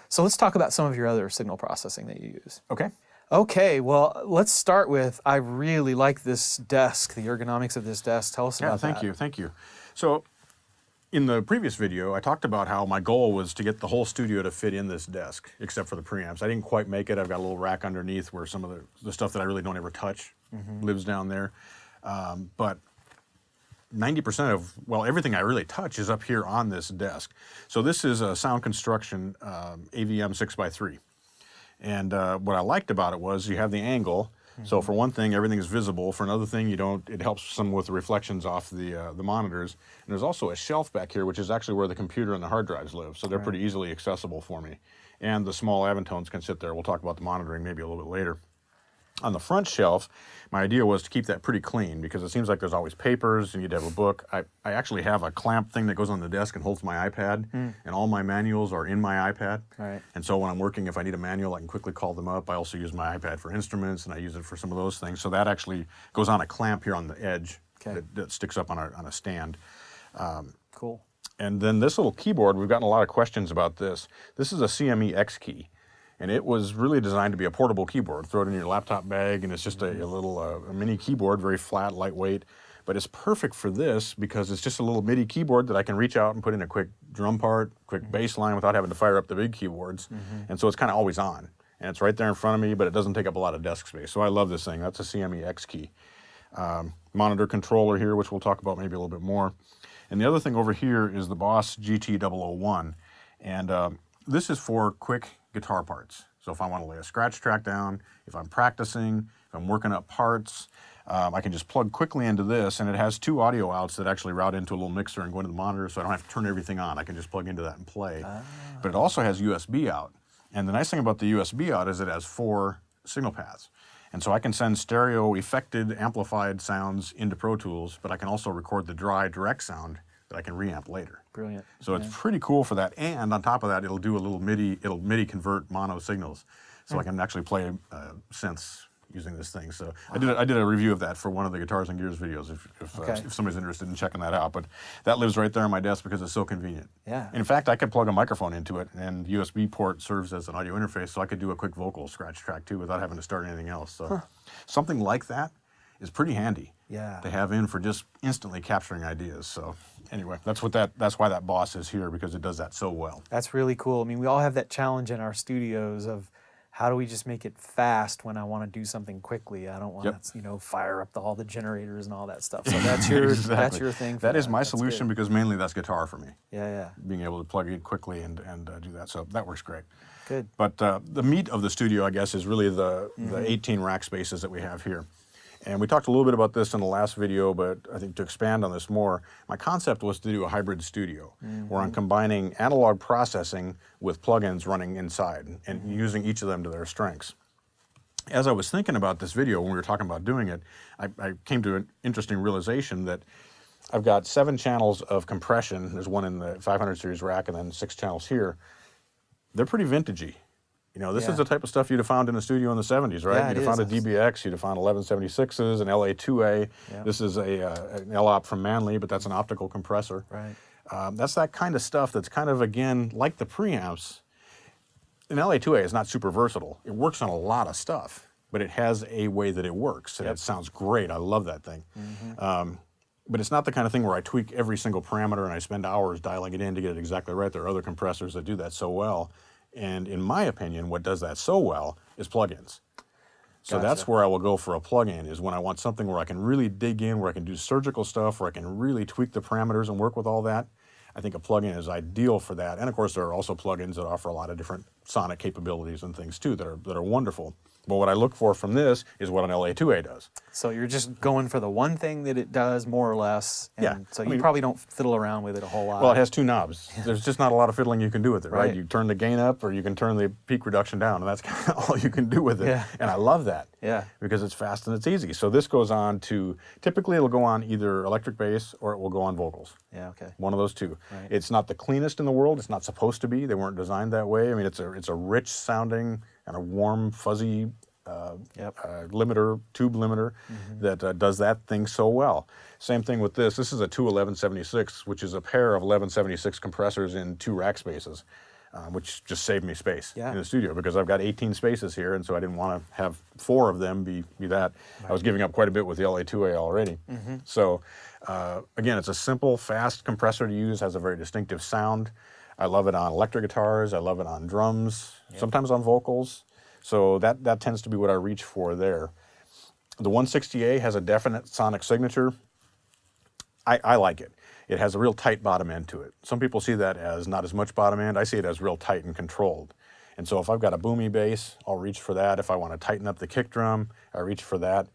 So let's talk about some of your other signal processing that you use. Okay. Okay, well, let's start with, I really like this desk, the ergonomics of this desk. Tell us about that. Yeah, thank you. So in the previous video, I talked about how my goal was to get the whole studio to fit in this desk, except for the preamps. I didn't quite make it. I've got a little rack underneath where some of the stuff that I really don't ever touch lives down there. But 90% of, everything I really touch is up here on this desk. So this is a Sound Construction AVM 6x3. And what I liked about it was you have the angle, So for one thing, everything is visible. For another thing, it helps some with the reflections off the monitors. And there's also a shelf back here, which is actually where the computer and the hard drives live. So they're pretty easily accessible for me. And the small Avantones can sit there. We'll talk about the monitoring maybe a little bit later. On the front shelf, my idea was to keep that pretty clean because it seems like there's always papers and you'd have a book. I actually have a clamp thing that goes on the desk and holds my iPad, and all my manuals are in my iPad. Right. And so when I'm working, if I need a manual, I can quickly call them up. I also use my iPad for instruments, and I use it for some of those things. So that actually goes on a clamp here on the edge that sticks up on a stand. Cool. And then this little keyboard, we've gotten a lot of questions about this. This is a CME X key. And it was really designed to be a portable keyboard. Throw it in your laptop bag, and it's just a little a mini keyboard, very flat, lightweight. But it's perfect for this because it's just a little MIDI keyboard that I can reach out and put in a quick drum part, quick bass line without having to fire up the big keyboards. And so it's kind of always on. And it's right there in front of me, but it doesn't take up a lot of desk space. So I love this thing. That's a CME X key. Monitor controller here, which we'll talk about maybe a little bit more. And the other thing over here is the Boss GT001. And this is for quick guitar parts. So if I want to lay a scratch track down, if I'm practicing, if I'm working up parts, I can just plug quickly into this, and it has 2 audio outs that actually route into a little mixer and go into the monitor, so I don't have to turn everything on. I can just plug into that and play. But it also has USB out. And the nice thing about the USB out is it has 4 signal paths. And so I can send stereo affected, amplified sounds into Pro Tools, but I can also record the dry, direct sound that I can reamp later. Brilliant. So it's pretty cool for that. And on top of that, it'll do a little MIDI, it'll MIDI convert mono signals. So I can actually play synths using this thing. So I did a review of that for one of the Guitars and Gears videos if somebody's interested in checking that out. But that lives right there on my desk because it's so convenient. Yeah. In fact, I could plug a microphone into it, and USB port serves as an audio interface, so I could do a quick vocal scratch track too without having to start anything else. So something like that is pretty handy to have in for just instantly capturing ideas. So anyway, that's why that Boss is here, because it does that so well. That's really cool. I mean, we all have that challenge in our studios of how do we just make it fast when I want to do something quickly? I don't want to, fire up all the generators and all that stuff. So that's your that's your thing. That is my solution, because mainly that's guitar for me. Yeah. Being able to plug it quickly and do that. So that works great. Good. But the meat of the studio, I guess, is really the 18 rack spaces that we have here. And we talked a little bit about this in the last video, but I think to expand on this more, my concept was to do a hybrid studio where I'm combining analog processing with plugins running inside and using each of them to their strengths. As I was thinking about this video, when we were talking about doing it, I came to an interesting realization that I've got 7 channels of compression. There's one in the 500 series rack and then 6 channels here. They're pretty vintagey. This is the type of stuff you'd have found in the studio in the 70s, right? Yeah, you'd have found a DBX, you'd have found 1176s, an LA2A. Yeah. This is an LOP from Manley, but that's an optical compressor. Right. That's that kind of stuff that's kind of, again, like the preamps. An LA2A is not super versatile. It works on a lot of stuff, but it has a way that it works, and it sounds great. I love that thing. But it's not the kind of thing where I tweak every single parameter and I spend hours dialing it in to get it exactly right. There are other compressors that do that so well. And in my opinion, what does that so well is plugins. So that's where I will go for a plugin, is when I want something where I can really dig in, where I can do surgical stuff, where I can really tweak the parameters and work with all that. I think a plugin is ideal for that. And of course, there are also plugins that offer a lot of different sonic capabilities and things too that are wonderful. But what I look for from this is what an LA2A does. So you're just going for the one thing that it does, more or less. And so you probably don't fiddle around with it a whole lot. Well, it has 2 knobs. There's just not a lot of fiddling you can do with it, right? Right. You turn the gain up or you can turn the peak reduction down, and that's kind of all you can do with it. Yeah. And I love that. Yeah. Because it's fast and it's easy. So this goes on to, typically it'll go on either electric bass or it will go on vocals. Yeah, okay. One of those 2. Right. It's not the cleanest in the world. It's not supposed to be. They weren't designed that way. I mean, it's a rich sounding and a warm, fuzzy limiter, tube limiter that does that thing so well. Same thing with this. This is a 21176, which is a pair of 1176 compressors in 2 rack spaces, which just saved me space in the studio, because I've got 18 spaces here, and so I didn't want to have 4 of them be that. Right. I was giving up quite a bit with the LA2A already. So again, it's a simple, fast compressor to use, has a very distinctive sound. I love it on electric guitars. I love it on drums, sometimes on vocals. So that tends to be what I reach for there. The 160A has a definite sonic signature. I like it. It has a real tight bottom end to it. Some people see that as not as much bottom end. I see it as real tight and controlled. And so if I've got a boomy bass, I'll reach for that. If I want to tighten up the kick drum, I reach for that.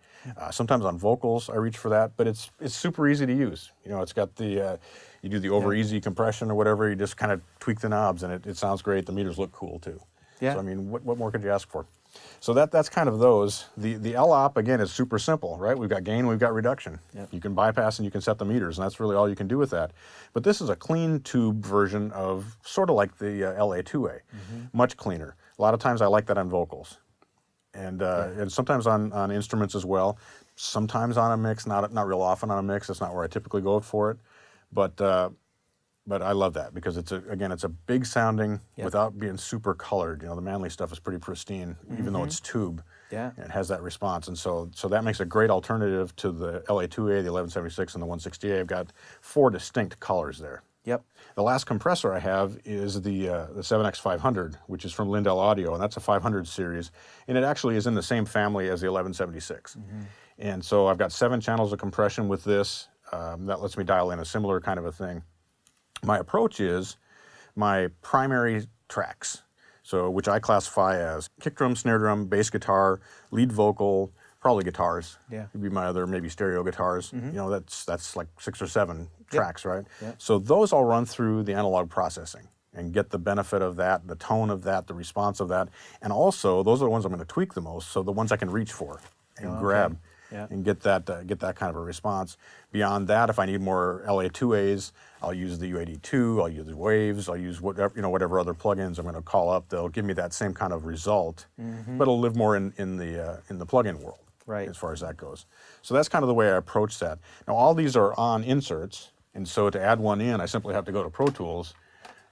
Sometimes on vocals, I reach for that, but it's super easy to use. You know, it's got the, you do the over easy compression or whatever, you just kind of tweak the knobs and it sounds great. The meters look cool too. Yeah. So I mean, what more could you ask for? So that's kind of those. The L-op, again, is super simple, right? We've got gain, we've got reduction. Yep. You can bypass and you can set the meters, and that's really all you can do with that. But this is a clean tube version of sort of like the LA2A, much cleaner. A lot of times I like that on vocals. And sometimes on instruments as well. Sometimes on a mix, not real often on a mix. That's not where I typically go for it. But I love that because it's a big sounding without being super colored. You know, the Manley stuff is pretty pristine, even though it's tube. Yeah. And it has that response. And so that makes a great alternative to the LA2A, the 1176, and the 168. I've got 4 distinct colors there. Yep. The last compressor I have is the 7X500, which is from Lindell Audio, and that's a 500 series. And it actually is in the same family as the 1176. And so I've got 7 channels of compression with this. That lets me dial in a similar kind of a thing. My approach is my primary tracks, so which I classify as kick drum, snare drum, bass guitar, lead vocal, probably guitars. Yeah. Would be my other, maybe stereo guitars. You know, that's like 6 or 7 tracks, right? Yep. So those all run through the analog processing and get the benefit of that, the tone of that, the response of that. And also, those are the ones I'm going to tweak the most, so the ones I can reach for and grab. Yeah. And get that kind of a response. Beyond that, if I need more LA2As, I'll use the U82, I'll use the Waves, I'll use whatever other plugins I'm going to call up. They'll give me that same kind of result, but it'll live more in the plugin world, Right. as far as that goes. So that's kind of the way I approach that. Now all these are on inserts, and so to add one in, I simply have to go to Pro Tools,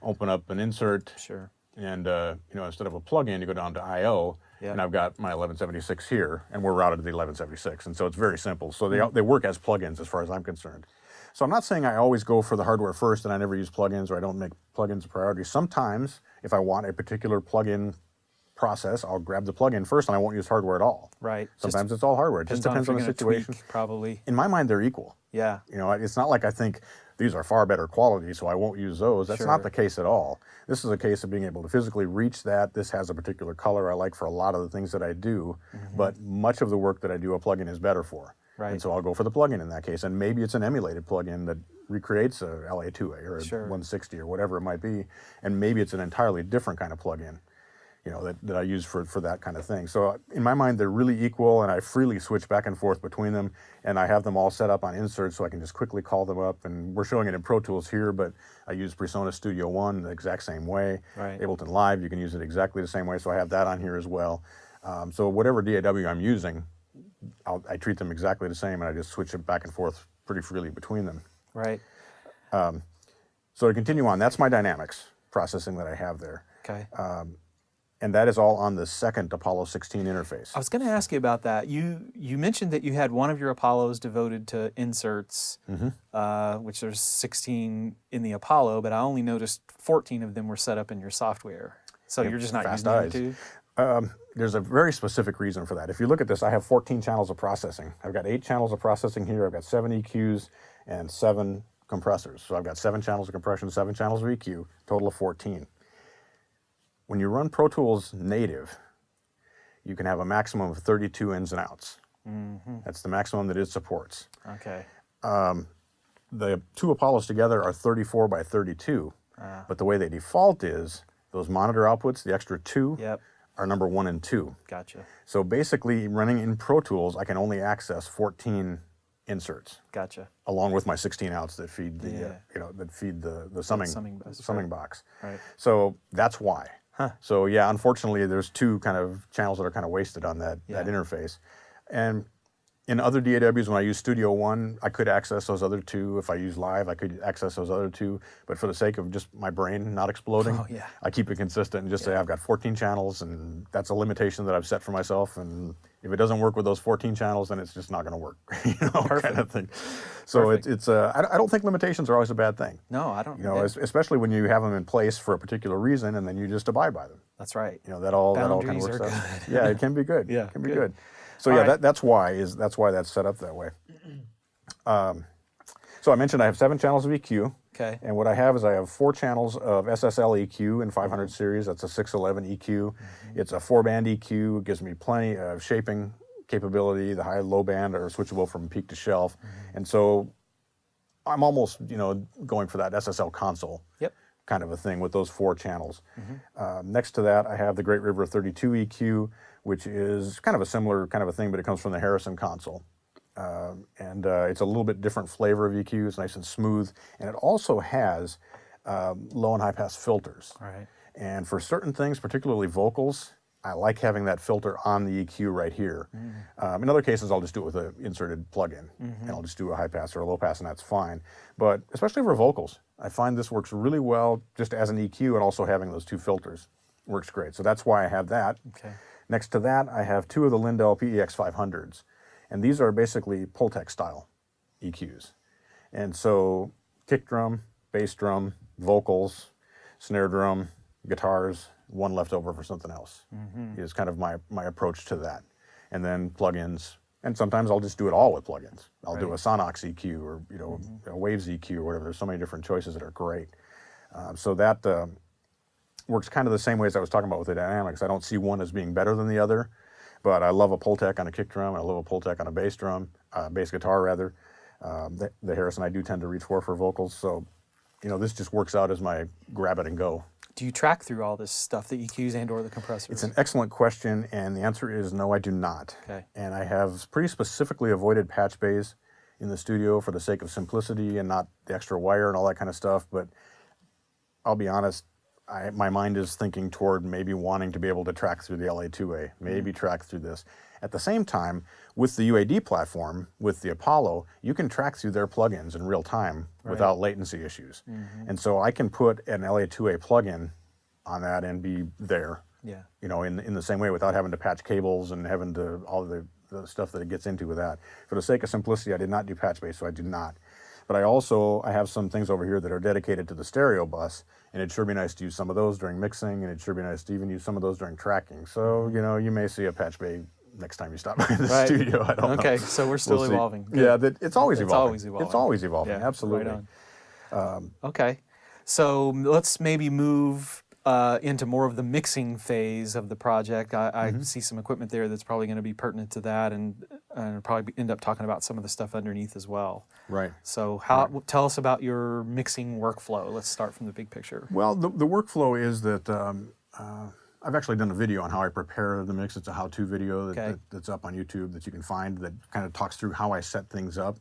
open up an insert, Sure. and instead of a plugin, you go down to I/O. Yep. And I've got my 1176 here, and we're routed to the 1176, and so it's very simple. So they work as plugins as far as I'm concerned. So I'm not saying I always go for the hardware first and I never use plugins or I don't make plugins a priority. Sometimes, if I want a particular plugin process, I'll grab the plugin first and I won't use hardware at all. Right. Sometimes it's all hardware. It just depends on the situation. Probably. In my mind, they're equal. Yeah. You know, it's not like I think these are far better quality, so I won't use those. That's not the case at all. This is a case of being able to physically reach that. This has a particular color I like for a lot of the things that I do, but much of the work that I do, a plugin is better for. Right. And so I'll go for the plugin in that case. And maybe it's an emulated plugin that recreates a LA2A or a 160 or whatever it might be. And maybe it's an entirely different kind of plugin, you know, that I use for that kind of thing. So in my mind, they're really equal, and I freely switch back and forth between them, and I have them all set up on inserts so I can just quickly call them up. And we're showing it in Pro Tools here, but I use PreSonus Studio One the exact same way. Right. Ableton Live, you can use it exactly the same way, so I have that on here as well. So whatever DAW I'm using, I treat them exactly the same, and I just switch it back and forth pretty freely between them. Right. So to continue on, that's my dynamics processing that I have there. Okay. And that is all on the second Apollo 16 interface. I was going to ask you about that. You mentioned that you had one of your Apollos devoted to inserts, which there's 16 in the Apollo, but I only noticed 14 of them were set up in your software. So you're just not fast using eyes. them too? There's a very specific reason for that. If you look at this, I have 14 channels of processing. I've got 8 channels of processing here. I've got 7 EQs and 7 compressors. So I've got 7 channels of compression, 7 channels of EQ, total of 14. When you run Pro Tools native, you can have a maximum of 32 ins and outs. That's the maximum that it supports. Okay. The 2 Apollos together are 34 by 32, but the way they default is those monitor outputs, the extra 2, are number 1 and 2. Gotcha. So basically, running in Pro Tools, I can only access 14 inserts. Gotcha. Along with my 16 outs that feed the summing box. Right. So that's why. So yeah, unfortunately, there's 2 kind of channels that are kind of wasted on that interface. And in other DAWs, when I use Studio One, I could access those other 2. If I use Live, I could access those other 2. But for the sake of just my brain not exploding, I keep it consistent and just say I've got 14 channels, and that's a limitation that I've set for myself. And if it doesn't work with those 14 channels, then it's just not going to work, kind of thing. So I don't think limitations are always a bad thing. No, I don't. Especially when you have them in place for a particular reason, and then you just abide by them. That's right. That all kind of Boundaries works are out. good. Yeah, it can be good. Yeah, it can be good. good. So All yeah, right. that's why that's set up that way. So I mentioned I have 7 channels of EQ. Okay. And what I have is I have 4 channels of SSL EQ in 500 series. That's a 611 EQ. It's a 4-band EQ. It gives me plenty of shaping capability. The high, low band are switchable from peak to shelf. And so I'm almost, going for that SSL console kind of a thing with those 4 channels. Next to that, I have the Great River 32 EQ, which is kind of a similar kind of a thing, but it comes from the Harrison console. It's a little bit different flavor of EQ. It's nice and smooth. And it also has low and high pass filters. Right. And for certain things, particularly vocals, I like having that filter on the EQ right here. In other cases, I'll just do it with an inserted plug-in. And I'll just do a high pass or a low pass, and that's fine. But especially for vocals, I find this works really well just as an EQ, and also having those 2 filters works great. So that's why I have that. Okay. Next to that, I have 2 of the Lindell PEX 500s. And these are basically Pultec style EQs. And so kick drum, bass drum, vocals, snare drum, guitars, 1 left over for something else is kind of my approach to that. And then plugins. And sometimes I'll just do it all with plugins. I'll do a Sonox EQ or a Waves EQ or whatever. There's so many different choices that are great. So that works kind of the same way as I was talking about with the dynamics. I don't see one as being better than the other. But I love a Pultec on a kick drum. I love a Pultec on a bass drum, bass guitar rather. The Harrison I do tend to reach for vocals. So, this just works out as my grab it and go. Do you track through all this stuff, the EQs and or the compressors? It's an excellent question, and the answer is no, I do not. Okay. And I have pretty specifically avoided patch bays in the studio for the sake of simplicity and not the extra wire and all that kind of stuff. But I'll be honest, my mind is thinking toward maybe wanting to be able to track through the LA2A, maybe track through this. At the same time, with the UAD platform, with the Apollo, you can track through their plugins in real time without latency issues. And so I can put an LA2A plugin on that and be there, in the same way without having to patch cables and having to all the stuff that it gets into with that. For the sake of simplicity, I did not do patch base, so I do not. But I have some things over here that are dedicated to the stereo bus, and it'd sure be nice to use some of those during mixing, and it'd sure be nice to even use some of those during tracking. So, you may see a patch bay next time you stop by the studio. I don't know. Okay, so we're still evolving. Yeah, it's always evolving. It's always evolving. Yeah, absolutely. Right on. Okay, so let's maybe move into more of the mixing phase of the project. I see some equipment there that's probably going to be pertinent to that, and probably end up talking about some of the stuff underneath as well. Right. So tell us about your mixing workflow. Let's start from the big picture. Well, the workflow is that I've actually done a video on how I prepare the mix. It's a how-to video that's up on YouTube that you can find that kind of talks through how I set things up.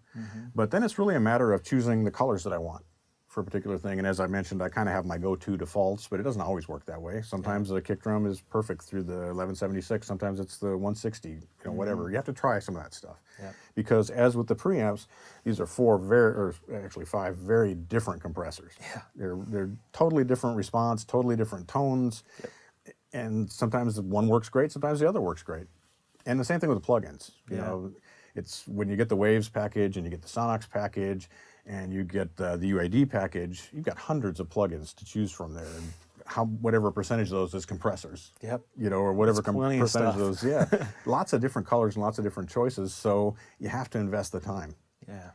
But then it's really a matter of choosing the colors that I want for a particular thing. And as I mentioned, I kind of have my go-to defaults, but it doesn't always work that way. Sometimes the kick drum is perfect through the 1176. Sometimes it's the 160, whatever. You have to try some of that stuff. Because as with the preamps, these are 5 very different compressors. They're totally different response, totally different tones. And sometimes one works great, sometimes the other works great. And the same thing with the plugins. It's when you get the Waves package and you get the Sonox package and you get the UAD package, you've got hundreds of plugins to choose from there. And whatever percentage of those is compressors. Or whatever percentage of those. Lots of different colors and lots of different choices. So you have to invest the time.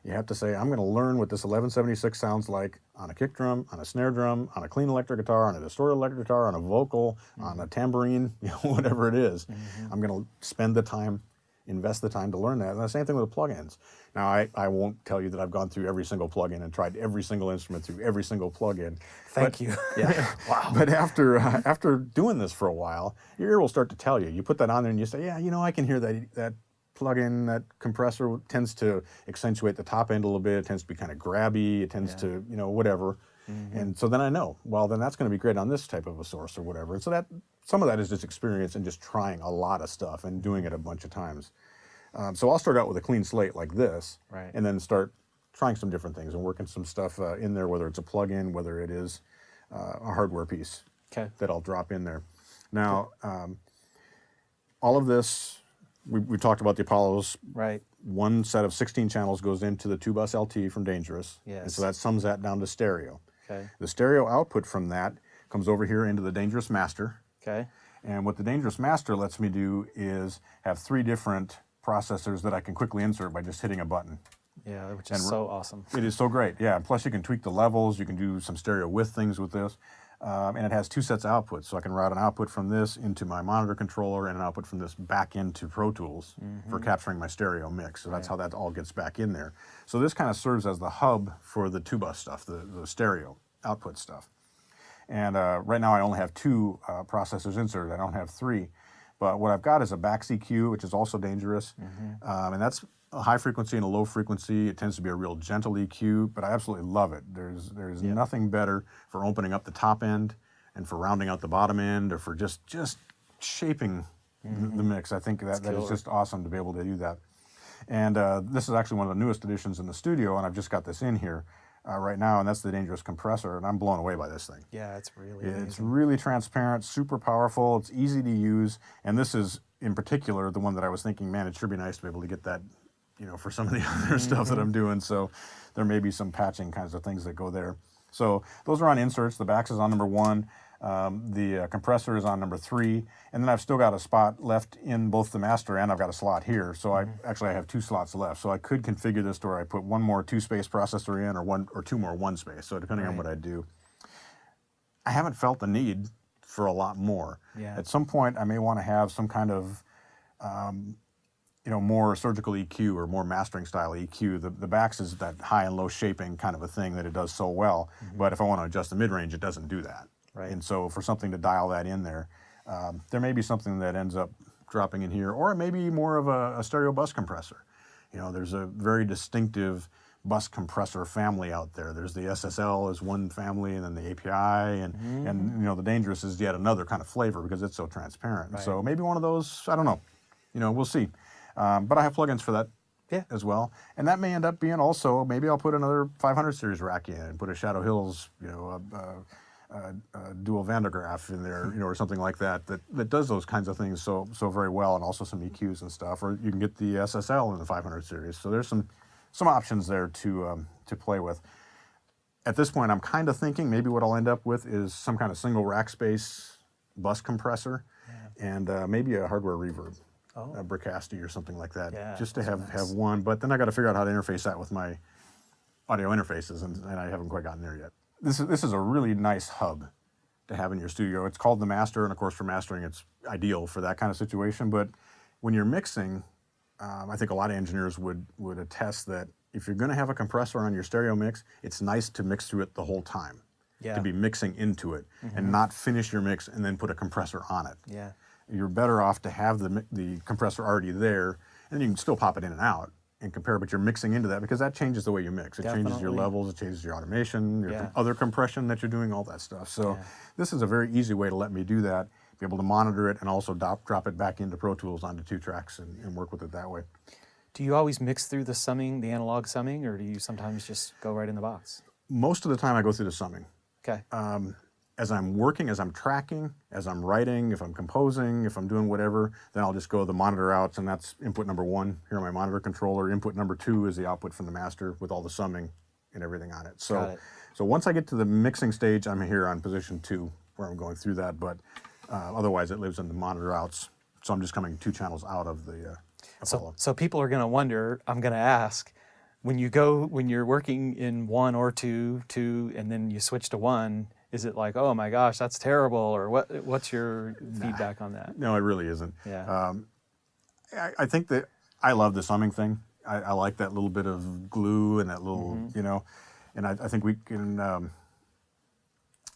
You have to say, I'm going to learn what this 1176 sounds like on a kick drum, on a snare drum, on a clean electric guitar, on a distorted electric guitar, on a vocal, on a tambourine, whatever it is. I'm going to spend the time, invest the time to learn that. And the same thing with the plugins. Now, I won't tell you that I've gone through every single plugin and tried every single instrument through every single plugin. Thank you. Wow. But after doing this for a while, your ear will start to tell you. You put that on there and you say, I can hear that plug-in, that compressor tends to accentuate the top end a little bit. It tends to be kind of grabby. It tends to, whatever. And so then I know, well, then that's going to be great on this type of a source or whatever. And so that some of that is just experience and just trying a lot of stuff and doing it a bunch of times. So I'll start out with a clean slate like this, and then start trying some different things and working some stuff in there, whether it's a plug-in, whether it is a hardware piece that I'll drop in there. Now, all of this, we talked about the Apollos. One set of 16 channels goes into the 2-bus LT from Dangerous. And so that sums that down to stereo. The stereo output from that comes over here into the Dangerous Master. And what the Dangerous Master lets me do is have 3 different processors that I can quickly insert by just hitting a button. Yeah, which is so awesome. It is so great, yeah. Plus you can tweak the levels, you can do some stereo width things with this. And it has 2 sets of outputs, so I can route an output from this into my monitor controller and an output from this back into Pro Tools for capturing my stereo mix. So that's how that all gets back in there. So this kind of serves as the hub for the 2-bus stuff, the stereo output stuff. And right now I only have 2 processors inserted. I don't have 3. But what I've got is a back EQ, which is also dangerous. And that's a high frequency and a low frequency. It tends to be a real gentle EQ, but I absolutely love it. There's nothing better for opening up the top end and for rounding out the bottom end, or for just shaping the mix. I think that is just awesome to be able to do that. And this is actually one of the newest additions in the studio, and I've just got this in here right now, and that's the Dangerous compressor, and I'm blown away by this thing. Yeah, it's really amazing. It's really transparent, super powerful, it's easy to use, and this is, in particular, the one that I was thinking, man, it sure be nice to be able to get that, for some of the other stuff that I'm doing, so there may be some patching kinds of things that go there. So those are on inserts. The backs is on number 1, the compressor is on number 3, and then I've still got a spot left in both the master and I've got a slot here, so I have 2 slots left, so I could configure this to where I put 1 more 2-space processor in, or 2 more 1-space, so depending on what I do. I haven't felt the need for a lot more. Yeah. At some point I may want to have some kind of more surgical EQ or more mastering style EQ. The backs is that high and low shaping kind of a thing that it does so well, but if I want to adjust the mid-range, it doesn't do that. Right. And so for something to dial that in there, there may be something that ends up dropping in here, or it may be more of a stereo bus compressor. There's a very distinctive bus compressor family out there. There's the SSL is one family, and then the API, and the Dangerous is yet another kind of flavor because it's so transparent. Right. So maybe one of those, I don't know. We'll see. But I have plugins for that as well. And that may end up being also, maybe I'll put another 500 series rack in and put a Shadow Hills, dual Van de Graaff in there, or something like that does those kinds of things so very well, and also some EQs and stuff. Or you can get the SSL in the 500 series. So there's some options there to play with. At this point, I'm kind of thinking maybe what I'll end up with is some kind of single rack space bus compressor, and maybe a hardware reverb. A Bricasti or something like that, just to have one. But then I got to figure out how to interface that with my audio interfaces, and I haven't quite gotten there yet. This is a really nice hub to have in your studio. It's called the Master, and of course for mastering, it's ideal for that kind of situation. But when you're mixing, I think a lot of engineers would attest that if you're going to have a compressor on your stereo mix, it's nice to mix through it the whole time. To be mixing into it and not finish your mix and then put a compressor on it. You're better off to have the compressor already there, and you can still pop it in and out and compare, but you're mixing into that because that changes the way you mix. It changes your levels, it changes your automation, your other compression that you're doing, all that stuff. So this is a very easy way to let me do that, be able to monitor it, and also drop it back into Pro Tools onto 2 tracks and work with it that way. Do you always mix through the summing, the analog summing, or do you sometimes just go right in the box? Most of the time I go through the summing. Okay. As I'm working, as I'm tracking, as I'm writing, if I'm composing, if I'm doing whatever, then I'll just go the monitor outs, and that's input number 1 here on my monitor controller. Input number 2 is the output from the master with all the summing and everything on it. So once I get to the mixing stage, I'm here on position 2 where I'm going through that, but otherwise it lives in the monitor outs. So I'm just coming 2 channels out of the Apollo. So people are going to wonder, I'm going to ask, when you're working in 1 or 2, and then you switch to 1, is it like, oh my gosh, that's terrible, or what's your feedback on that? No, it really isn't. Yeah. I think that I love the summing thing. I like that little bit of glue and that little, and I think we can,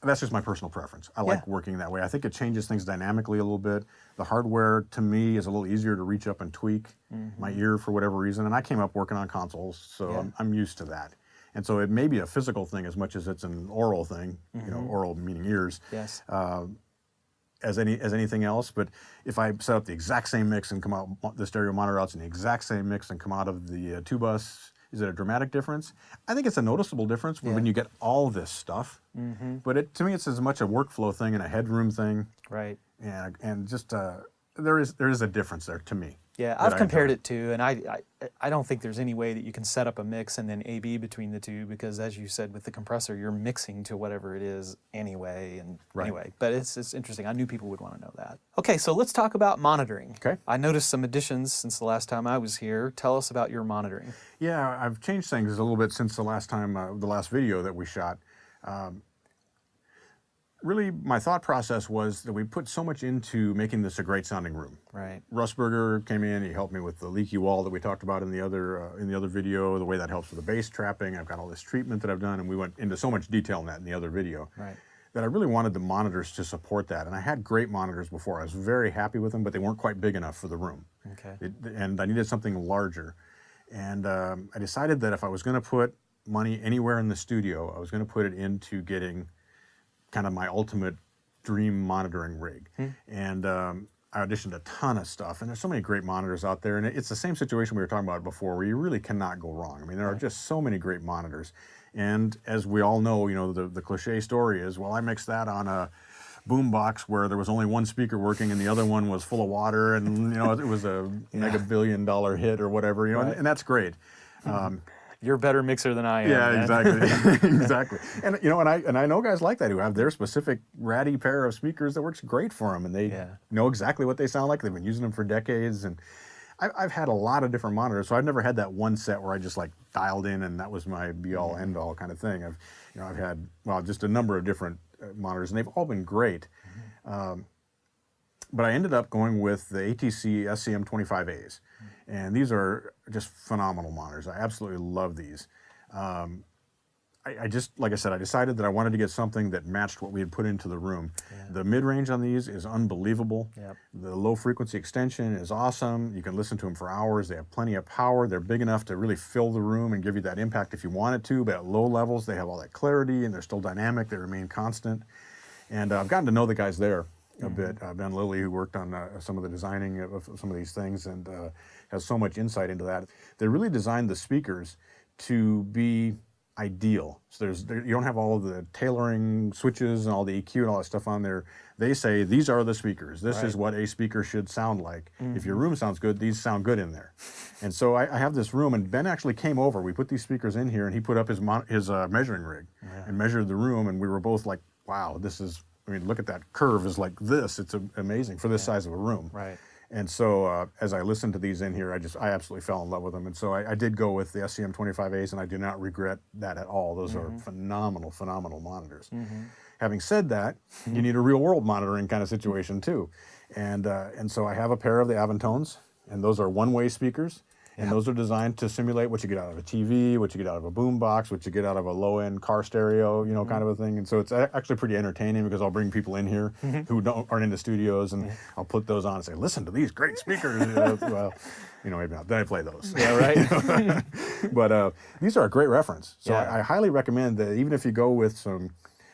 that's just my personal preference. I like working that way. I think it changes things dynamically a little bit. The hardware, to me, is a little easier to reach up and tweak my ear for whatever reason. And I came up working on consoles, so I'm used to that. And so it may be a physical thing as much as it's an oral thing, oral meaning ears, as anything else. But if I set up the exact same mix and come out the stereo monitor outs in the exact same mix and come out of the 2-bus, is it a dramatic difference? I think it's a noticeable difference when you get all this stuff. But to me, it's as much a workflow thing and a headroom thing. Right. And just there is a difference there to me. Yeah, I've compared it to, and I don't think there's any way that you can set up a mix and then A/B between the two, because as you said with the compressor, you're mixing to whatever it is anyway. And anyway, but it's interesting. I knew people would want to know that. Okay, so let's talk about monitoring. Okay. I noticed some additions since the last time I was here. Tell us about your monitoring. Yeah, I've changed things a little bit since the last time, the last video that we shot. Really, my thought process was that we put so much into making this a great sounding room. Right. Russ Berger came in. He helped me with the leaky wall that we talked about in the other video. The way that helps with the bass trapping. I've got all this treatment that I've done, and we went into so much detail in that in the other video. Right. That I really wanted the monitors to support that. And I had great monitors before. I was very happy with them, but they weren't quite big enough for the room. Okay. And I needed something larger. And I decided that if I was going to put money anywhere in the studio, I was going to put it into getting kind of my ultimate dream monitoring rig. And I auditioned a ton of stuff, and there's so many great monitors out there, and it's the same situation we were talking about before, where you really cannot go wrong. I mean, there are just so many great monitors. And as we all know, the cliche story is, well, I mixed that on a boom box where there was only one speaker working and the other one was full of water, and it was a mega $1 billion hit or whatever, and that's great. You're a better mixer than I am. Yeah, man. exactly. Exactly. And and I know guys like that who have their specific ratty pair of speakers that works great for them, and they know exactly what they sound like. They've been using them for decades, and I've had a lot of different monitors, so I've never had that one set where I just like dialed in and that was my be all end all kind of thing. I've had just a number of different monitors, and they've all been great. But I ended up going with the ATC SCM 25As. And these are just phenomenal monitors. I absolutely love these. I just, like I said, I decided that I wanted to get something that matched what we had put into the room. Yeah. The mid-range on these is unbelievable. Yep. The low-frequency extension is awesome. You can listen to them for hours. They have plenty of power. They're big enough to really fill the room and give you that impact if you want it to, but at low levels, they have all that clarity, and they're still dynamic. They remain constant. And I've gotten to know the guys there a bit. Ben Lilly, who worked on some of the designing of some of these things, and has so much insight into that. They really designed the speakers to be ideal. So you don't have all of the tailoring switches and all the EQ and all that stuff on there. They say, these are the speakers. This is what a speaker should sound like. If your room sounds good, these sound good in there. And so I have this room, and Ben actually came over. We put these speakers in here, and he put up his measuring rig and measured the room, and we were both like, wow, look at that curve is like this. It's amazing for this size of a room. Right. And so as I listened to these in here, I absolutely fell in love with them. And so I did go with the SCM 25As, and I do not regret that at all. Those are phenomenal, phenomenal monitors. Having said that, you need a real world monitoring kind of situation too. And so I have a pair of the Avantones, and those are one-way speakers. And those are designed to simulate what you get out of a TV, what you get out of a boom box, what you get out of a low-end car stereo, kind of a thing. And so it's actually pretty entertaining, because I'll bring people in here who aren't in the studios, and I'll put those on and say, listen to these great speakers. Well, maybe not. Then I play those. Yeah, right. But these are a great reference. So I highly recommend that even if you go with some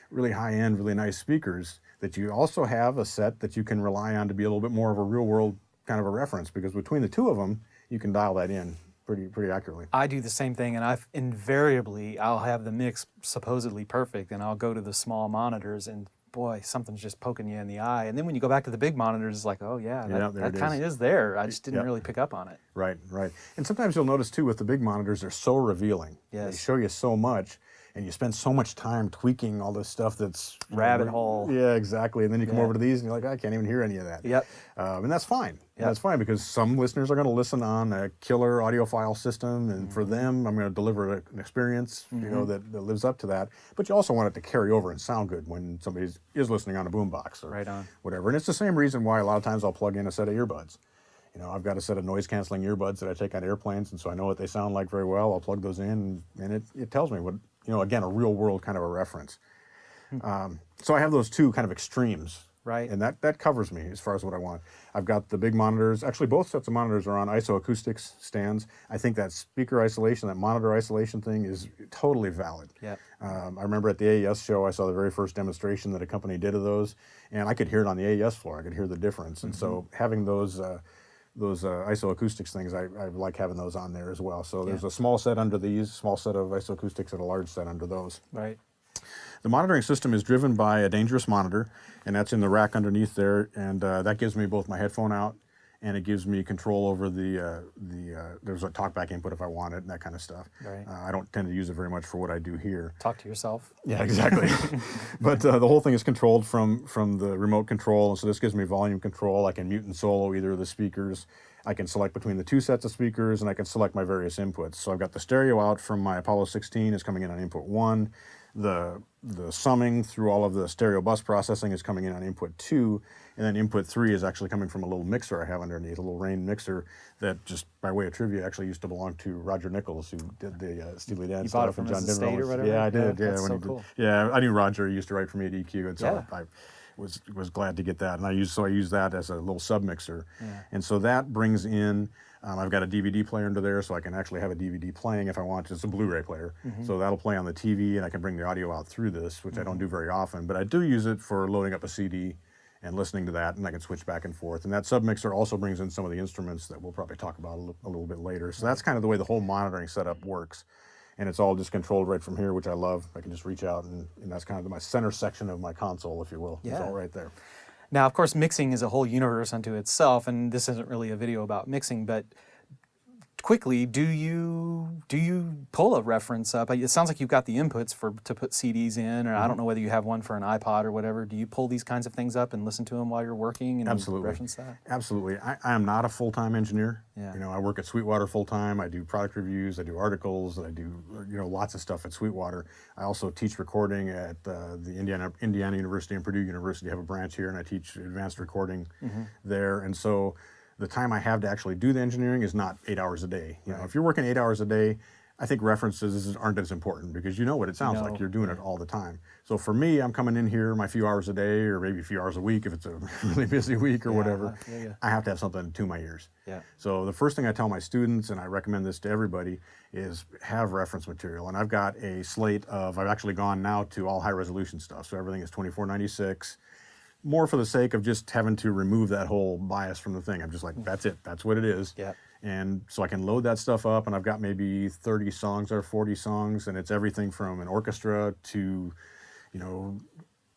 really high-end, really nice speakers, that you also have a set that you can rely on to be a little bit more of a real-world kind of a reference, because between the two of them, you can dial that in pretty accurately. I do the same thing, and I'll have the mix supposedly perfect, and I'll go to the small monitors, and boy, something's just poking you in the eye. And then when you go back to the big monitors, it's like, oh yeah, that kind of is there. I just didn't really pick up on it. Right. And sometimes you'll notice too with the big monitors, they're so revealing. Yes. They show you so much, and you spend so much time tweaking all this stuff that's rabbit hole. Yeah, exactly. And then you come over to these, and you're like, I can't even hear any of that. Yep. And that's fine. Yep. That's fine, because some listeners are going to listen on a killer audiophile system, and for them, I'm going to deliver an experience, that lives up to that. But you also want it to carry over and sound good when somebody is listening on a boombox or whatever. And it's the same reason why a lot of times I'll plug in a set of earbuds. I've got a set of noise-canceling earbuds that I take on airplanes, and so I know what they sound like very well. I'll plug those in, and it tells me what, again, a real-world kind of a reference. So I have those two kind of extremes. Right. And that covers me as far as what I want. I've got the big monitors. Actually, both sets of monitors are on isoacoustics stands. I think that speaker isolation, that monitor isolation thing is totally valid. Yeah. I remember at the AES show, I saw the very first demonstration that a company did of those, and I could hear it on the AES floor. I could hear the difference. And so having those isoacoustics things, I like having those on there as well. So there's a small set under these, small set of isoacoustics, and a large set under those. Right. The monitoring system is driven by a dangerous monitor, and that's in the rack underneath there, and that gives me both my headphone out and it gives me control over there's a talkback input if I want it and that kind of stuff. Right. I don't tend to use it very much for what I do here. Talk to yourself. Yeah, exactly. But the whole thing is controlled from the remote control, and so this gives me volume control. I can mute and solo either of the speakers. I can select between the two sets of speakers, and I can select my various inputs. So I've got the stereo out from my Apollo 16 is coming in on input 1. The summing through all of the stereo bus processing is coming in on input 2, and then input 3 is actually coming from a little mixer I have underneath, a little Rain mixer that, just by way of trivia, actually used to belong to Roger Nichols, who did the Steely Dan bought it stuff from and his John estate Denver. or whatever? Yeah, I did. Yeah, Yeah, that's when so he did. cool. Yeah, I knew Roger. He used to write for me at EQ, and so Yeah. I was glad to get that, and I use that as a little sub mixer, and so that brings in. I've got a DVD player under there, so I can actually have a DVD playing if I want. It's a Blu-ray player, so that'll play on the TV, and I can bring the audio out through this, which I don't do very often, but I do use it for loading up a CD and listening to that, and I can switch back and forth. And that submixer also brings in some of the instruments that we'll probably talk about a little bit later. So that's kind of the way the whole monitoring setup works. And it's all just controlled right from here, which I love. I can just reach out, and that's kind of my center section of my console, if you will. It's all right there. Now, of course, mixing is a whole universe unto itself, and this isn't really a video about mixing, but quickly, do you pull a reference up? It sounds like you've got the inputs to put CDs in, or I don't know whether you have one for an iPod or whatever. Do you pull these kinds of things up and listen to them while you're working and Absolutely. reference that? Absolutely. I am not a full-time engineer. Yeah. You know, I work at Sweetwater full-time. I do product reviews. I do articles. I do, lots of stuff at Sweetwater. I also teach recording at the Indiana University and Purdue University. I have a branch here, and I teach advanced recording there. And so the time I have to actually do the engineering is not 8 hours a day. You know, if you're working 8 hours a day, I think references aren't as important because you know what it sounds like. You're doing it all the time. So for me, I'm coming in here my few hours a day, or maybe a few hours a week if it's a really busy week or whatever. I have to have something to my ears. Yeah. So the first thing I tell my students, and I recommend this to everybody, is have reference material. And I've got a slate of, I've actually gone now to all high resolution stuff. So everything is 2496. More for the sake of just having to remove that whole bias from the thing. I'm just like, that's it. That's what it is. Yeah. And so I can load that stuff up, and I've got maybe 30 songs or 40 songs, and it's everything from an orchestra to,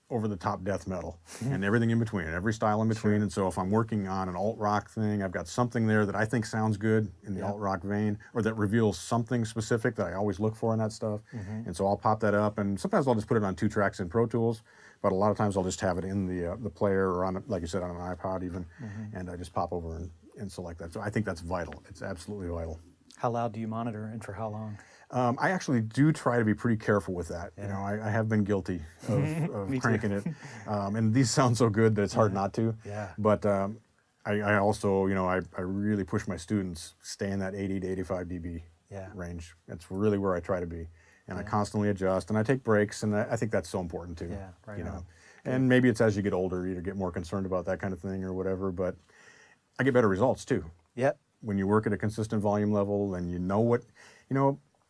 over-the-top death metal and everything in between, every style in between. And so if I'm working on an alt-rock thing, I've got something there that I think sounds good in the alt-rock vein, or that reveals something specific that I always look for in that stuff. And so I'll pop that up, and sometimes I'll just put it on 2 tracks in Pro Tools, but a lot of times I'll just have it in the player, or on, like you said, on an iPod even, and I just pop over and select that. So I think that's vital. It's absolutely vital. How loud do you monitor, and for how long? I actually do try to be pretty careful with that. Yeah. I have been guilty of cranking it. And these sound so good that it's hard not to. Yeah. But I also, I really push my students stay in that 80 to 85 dB range. That's really where I try to be. And I constantly adjust, and I take breaks, and I think that's so important too. Yeah, right on. And maybe it's as you get older, you get more concerned about that kind of thing or whatever, but I get better results too. Yep. When you work at a consistent volume level, and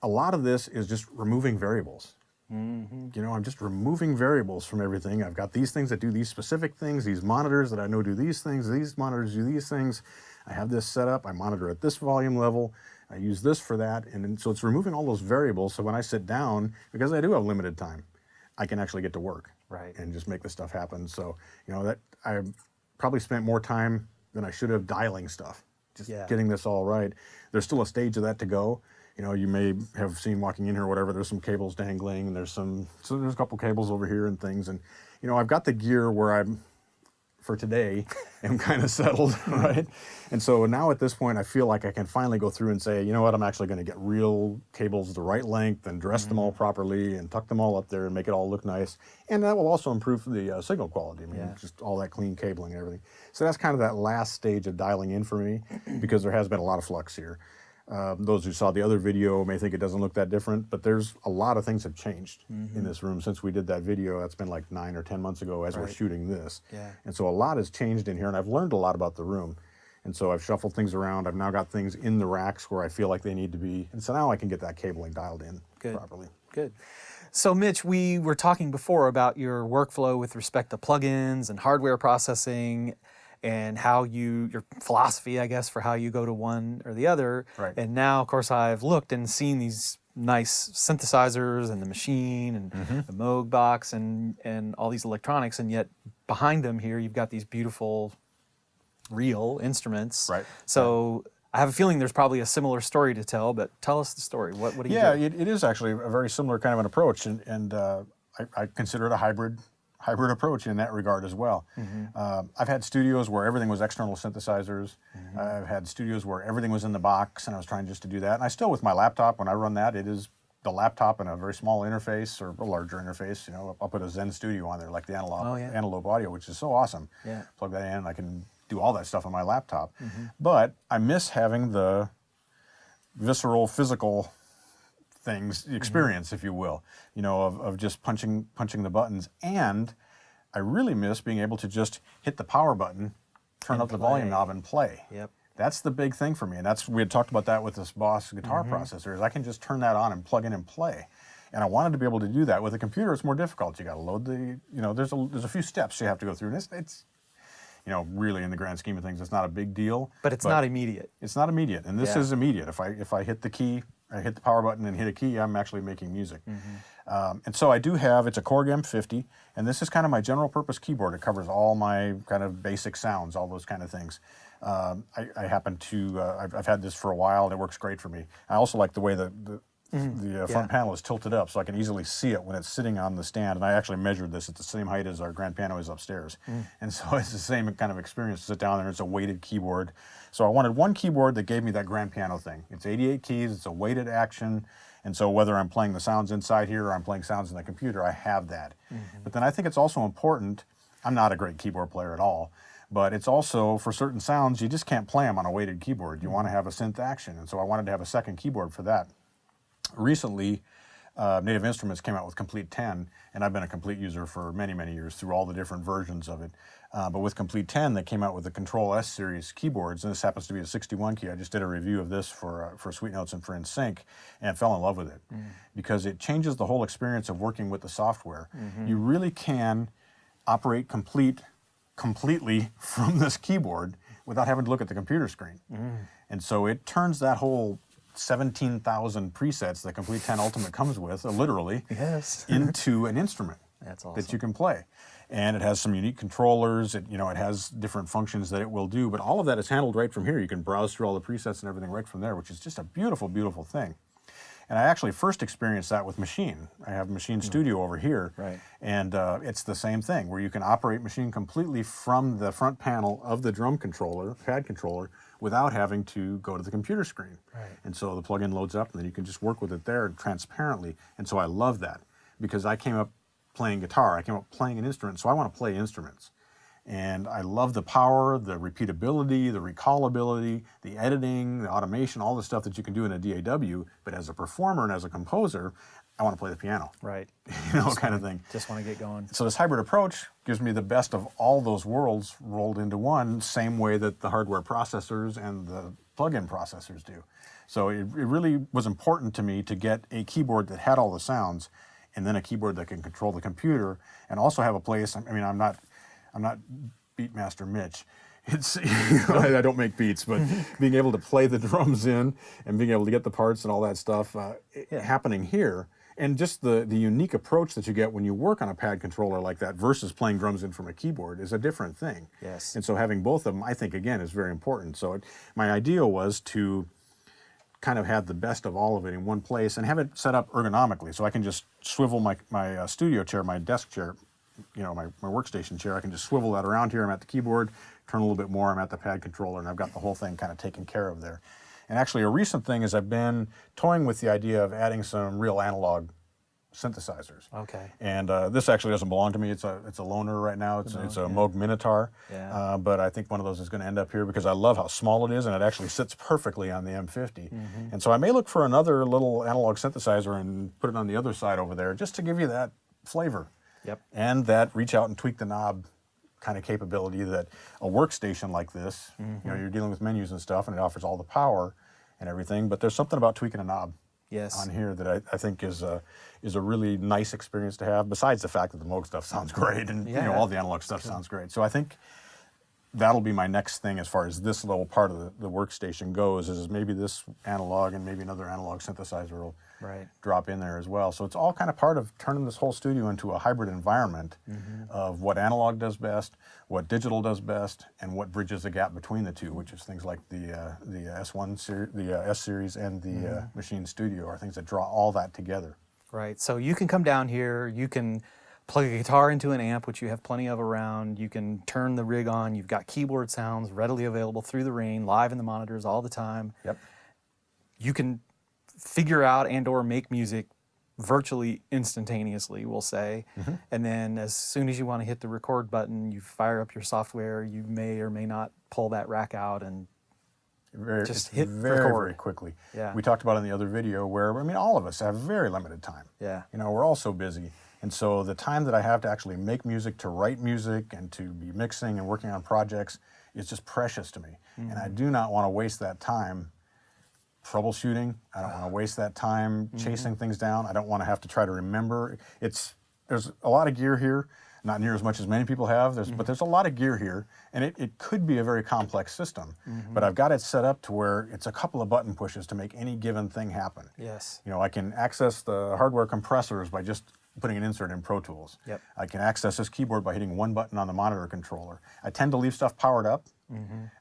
a lot of this is just removing variables. I'm just removing variables from everything. I've got these things that do these specific things, these monitors that I know do these things, these monitors do these things. I have this set up, I monitor at this volume level, I use this for that, and so it's removing all those variables, so when I sit down, because I do have limited time, I can actually get to work and just make the stuff happen. So, that I probably spent more time than I should have dialing stuff, just getting this all right. There's still a stage of that to go. You may have seen walking in here or whatever, there's some cables dangling, and there's a couple cables over here and things. And, I've got the gear where for today, am kind of settled, right? And so now at this point, I feel like I can finally go through and say, you know what, I'm actually going to get real cables the right length and dress them all properly and tuck them all up there and make it all look nice. And that will also improve the signal quality. I mean, just all that clean cabling and everything. So that's kind of that last stage of dialing in for me, because there has been a lot of flux here. Those who saw the other video may think it doesn't look that different, but there's a lot of things have changed in this room since we did that video. That's been like 9 or 10 months ago as we're shooting this. Yeah. And so a lot has changed in here, and I've learned a lot about the room. And so I've shuffled things around. I've now got things in the racks where I feel like they need to be. And so now I can get that cabling dialed in properly. Good. So Mitch, we were talking before about your workflow with respect to plugins and hardware processing, and how your philosophy, I guess, for how you go to one or the other. Right. And now, of course, I've looked and seen these nice synthesizers and the machine and the Moog box and all these electronics, and yet behind them here, you've got these beautiful real instruments. Right. So I have a feeling there's probably a similar story to tell, but tell us the story. What do you do? Yeah, it is actually a very similar kind of an approach, and I consider it a hybrid approach in that regard as well. I've had studios where everything was external synthesizers. I've had studios where everything was in the box, and I was trying just to do that. And I still, with my laptop, when I run that, it is the laptop and a very small interface or a larger interface. You know, I'll put a Zen Studio on there, like the analog audio, which is so awesome. Yeah. Plug that in, I can do all that stuff on my laptop. But I miss having the visceral, physical things, experience, if you will, you know, of just punching the buttons. And I really miss being able to just hit the power button, turn up the volume knob, and play. Yep. That's the big thing for me, and we had talked about that with this Boss guitar processor. Is I can just turn that on and plug in and play, and I wanted to be able to do that. With a computer, it's more difficult. You got to load there's a few steps you have to go through, and it's you know, really in the grand scheme of things, it's not a big deal. But it's not immediate. It's not immediate, and this is immediate. If I hit the key, I hit the power button and hit a key, I'm actually making music. And so I do have, it's a Korg M50, and this is kind of my general purpose keyboard. It covers all my kind of basic sounds, all those kind of things. I happen to, I've had this for a while, and it works great for me. I also like the way the front panel is tilted up, so I can easily see it when it's sitting on the stand. And I actually measured this. It's the same height as our grand piano is upstairs. And so it's the same kind of experience to sit down there. It's a weighted keyboard. So I wanted one keyboard that gave me that grand piano thing. It's 88 keys, it's a weighted action. And so whether I'm playing the sounds inside here or I'm playing sounds in the computer, I have that. But then I think it's also important, I'm not a great keyboard player at all, but it's also, for certain sounds, you just can't play them on a weighted keyboard. You want to have a synth action. And so I wanted to have a second keyboard for that. Recently, Native Instruments came out with Complete 10, and I've been a Complete user for many, many years through all the different versions of it. But with Complete 10, they came out with the Control S series keyboards, and this happens to be a 61 key. I just did a review of this for Sweet Notes and for NSYNC, and fell in love with it because it changes the whole experience of working with the software. You really can operate completely from this keyboard without having to look at the computer screen. And so it turns that whole 17,000 presets that Complete 10 Ultimate comes with, literally, into an instrument that you can play. And it has some unique controllers. It has different functions that it will do, but all of that is handled right from here. You can browse through all the presets and everything right from there, which is just a beautiful, beautiful thing. And I actually first experienced that with Machine. I have Machine Studio over here, and it's the same thing, where you can operate Machine completely from the front panel of the drum controller, pad controller, without having to go to the computer screen. And so the plugin loads up, and then you can just work with it there transparently. And so I love that, because I came up playing guitar, I came up playing an instrument, so I want to play instruments. And I love the power, the repeatability, the recallability, the editing, the automation, all the stuff that you can do in a DAW. But as a performer and as a composer, I want to play the piano. Kind of thing. Just want to get going. So this hybrid approach gives me the best of all those worlds rolled into one, same way that the hardware processors and the plug-in processors do. So it really was important to me to get a keyboard that had all the sounds, and then a keyboard that can control the computer, and also have a place. I mean, I'm not Beatmaster Mitch. It's I don't make beats, but being able to play the drums in and being able to get the parts and all that stuff happening here, and just the unique approach that you get when you work on a pad controller like that versus playing drums in from a keyboard is a different thing. And so having both of them, I think, again, is very important. So my idea was to kind of have the best of all of it in one place and have it set up ergonomically, so I can just swivel my studio chair, my desk chair, my workstation chair. I can just swivel that around here. I'm at the keyboard, turn a little bit more, I'm at the pad controller, and I've got the whole thing kind of taken care of there. And actually, a recent thing is I've been toying with the idea of adding some real analog synthesizers. And this actually doesn't belong to me. It's a loaner right now. It's a Moog Minotaur. But I think one of those is going to end up here because I love how small it is, and it actually sits perfectly on the M50. And so I may look for another little analog synthesizer and put it on the other side over there, just to give you that flavor. And that reach out and tweak the knob kind of capability that a workstation like this, you're dealing with menus and stuff, and it offers all the power and everything, but there's something about tweaking a knob on here that I think is a really nice experience to have, besides the fact that the Moog stuff sounds great, and all the analog stuff sounds great. So I think that'll be my next thing as far as this little part of the workstation goes, is maybe this analog and maybe another analog synthesizer will drop in there as well. So it's all kind of part of turning this whole studio into a hybrid environment of what analog does best, what digital does best, and what bridges the gap between the two, which is things like the S1 series, the S series, and the Machine Studio are things that draw all that together. Right. So you can come down here, you can plug a guitar into an amp, which you have plenty of around. You can turn the rig on. You've got keyboard sounds readily available through the rain, live in the monitors all the time. Yep. You can figure out and or make music virtually instantaneously, we'll say. And then as soon as you want to hit the record button, you fire up your software. You may or may not pull that rack out and just hit record very quickly. Yeah. We talked about in the other video where, I mean, all of us have very limited time. Yeah. You know, we're all so busy. And so the time that I have to actually make music, to write music, and to be mixing and working on projects is just precious to me. And I do not want to waste that time troubleshooting. I don't want to waste that time chasing things down. I don't want to have to try to remember. There's a lot of gear here, not near as much as many people have, but there's a lot of gear here, and it could be a very complex system. But I've got it set up to where it's a couple of button pushes to make any given thing happen. Yes. You know, I can access the hardware compressors by just putting an insert in Pro Tools. Yep. I can access this keyboard by hitting one button on the monitor controller. I tend to leave stuff powered up.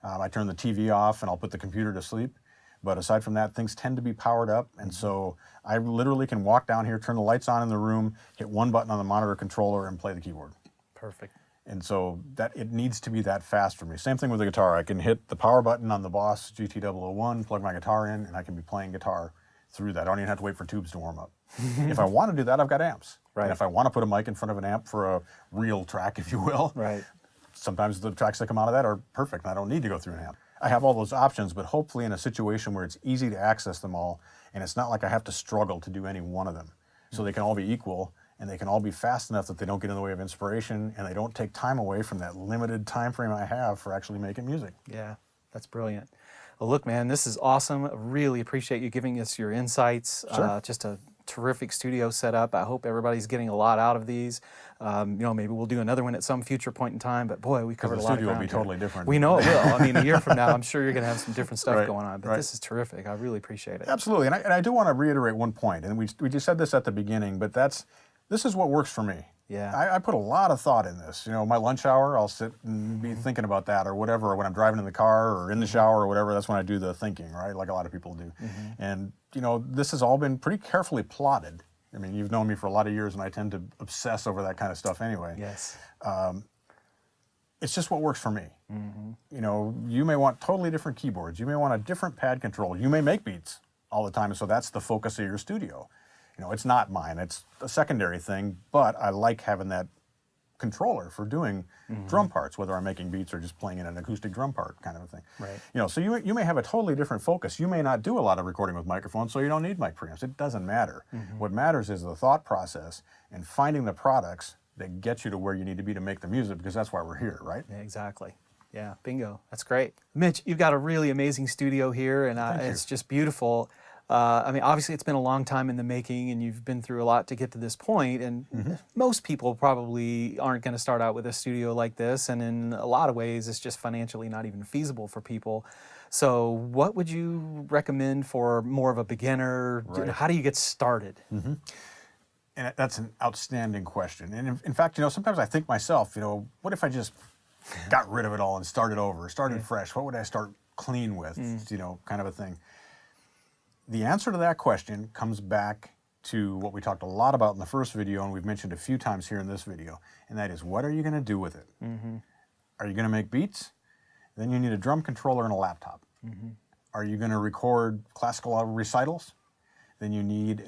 I turn the TV off and I'll put the computer to sleep. But aside from that, things tend to be powered up. And so I literally can walk down here, turn the lights on in the room, hit one button on the monitor controller, and play the keyboard. Perfect. And so that it needs to be that fast for me. Same thing with the guitar. I can hit the power button on the Boss GT001, plug my guitar in, and I can be playing guitar through that. I don't even have to wait for tubes to warm up. If I want to do that, I've got amps. Right. And if I want to put a mic in front of an amp for a real track, if you will, sometimes the tracks that come out of that are perfect, and I don't need to go through an amp. I have all those options, but hopefully in a situation where it's easy to access them all, and it's not like I have to struggle to do any one of them. So they can all be equal, and they can all be fast enough that they don't get in the way of inspiration, and they don't take time away from that limited time frame I have for actually making music. Yeah, that's brilliant. Well, look, man, this is awesome. I really appreciate you giving us your insights. Sure. Just a terrific studio setup. I hope everybody's getting a lot out of these. You know, maybe we'll do another one at some future point in time, but boy, we covered a lot of ground. The studio will be here. totally different. We know it will. I mean, a year from now, I'm sure you're going to have some different stuff going on, but right. this is terrific. I really appreciate it. Absolutely, and I do want to reiterate one point, and we just said this at the beginning, but this is what works for me. Yeah. I put a lot of thought in this. You know, my lunch hour, I'll sit and be thinking about that or whatever, or when I'm driving in the car or in the shower or whatever, that's when I do the thinking, right? Like a lot of people do. And, you know, this has all been pretty carefully plotted. I mean, you've known me for a lot of years, and I tend to obsess over that kind of stuff anyway. Yes. It's just what works for me. You know, you may want totally different keyboards. You may want a different pad control. You may make beats all the time, and so that's the focus of your studio. You know, it's not mine. It's a secondary thing, but I like having that controller for doing drum parts, whether I'm making beats or just playing in an acoustic drum part kind of a thing. Right. You know, so you may have a totally different focus. You may not do a lot of recording with microphones, so you don't need mic preamps. It doesn't matter. What matters is the thought process and finding the products that get you to where you need to be to make the music, because that's why we're here, right? Yeah, exactly. Yeah, bingo. That's great. Mitch, you've got a really amazing studio here, and it's just beautiful. I mean, obviously, it's been a long time in the making, and you've been through a lot to get to this point. And most people probably aren't going to start out with a studio like this. And in a lot of ways, it's just financially not even feasible for people. So what would you recommend for more of a beginner? Right. How do you get started? And that's an outstanding question. And in fact, you know, sometimes I think myself, you know, what if I just got rid of it all and started over, started fresh? What would I start clean with? You know, kind of a thing. The answer to that question comes back to what we talked a lot about in the first video, and we've mentioned a few times here in this video, and that is, what are you going to do with it? Are you going to make beats? Then you need a drum controller and a laptop. Are you going to record classical recitals? Then you need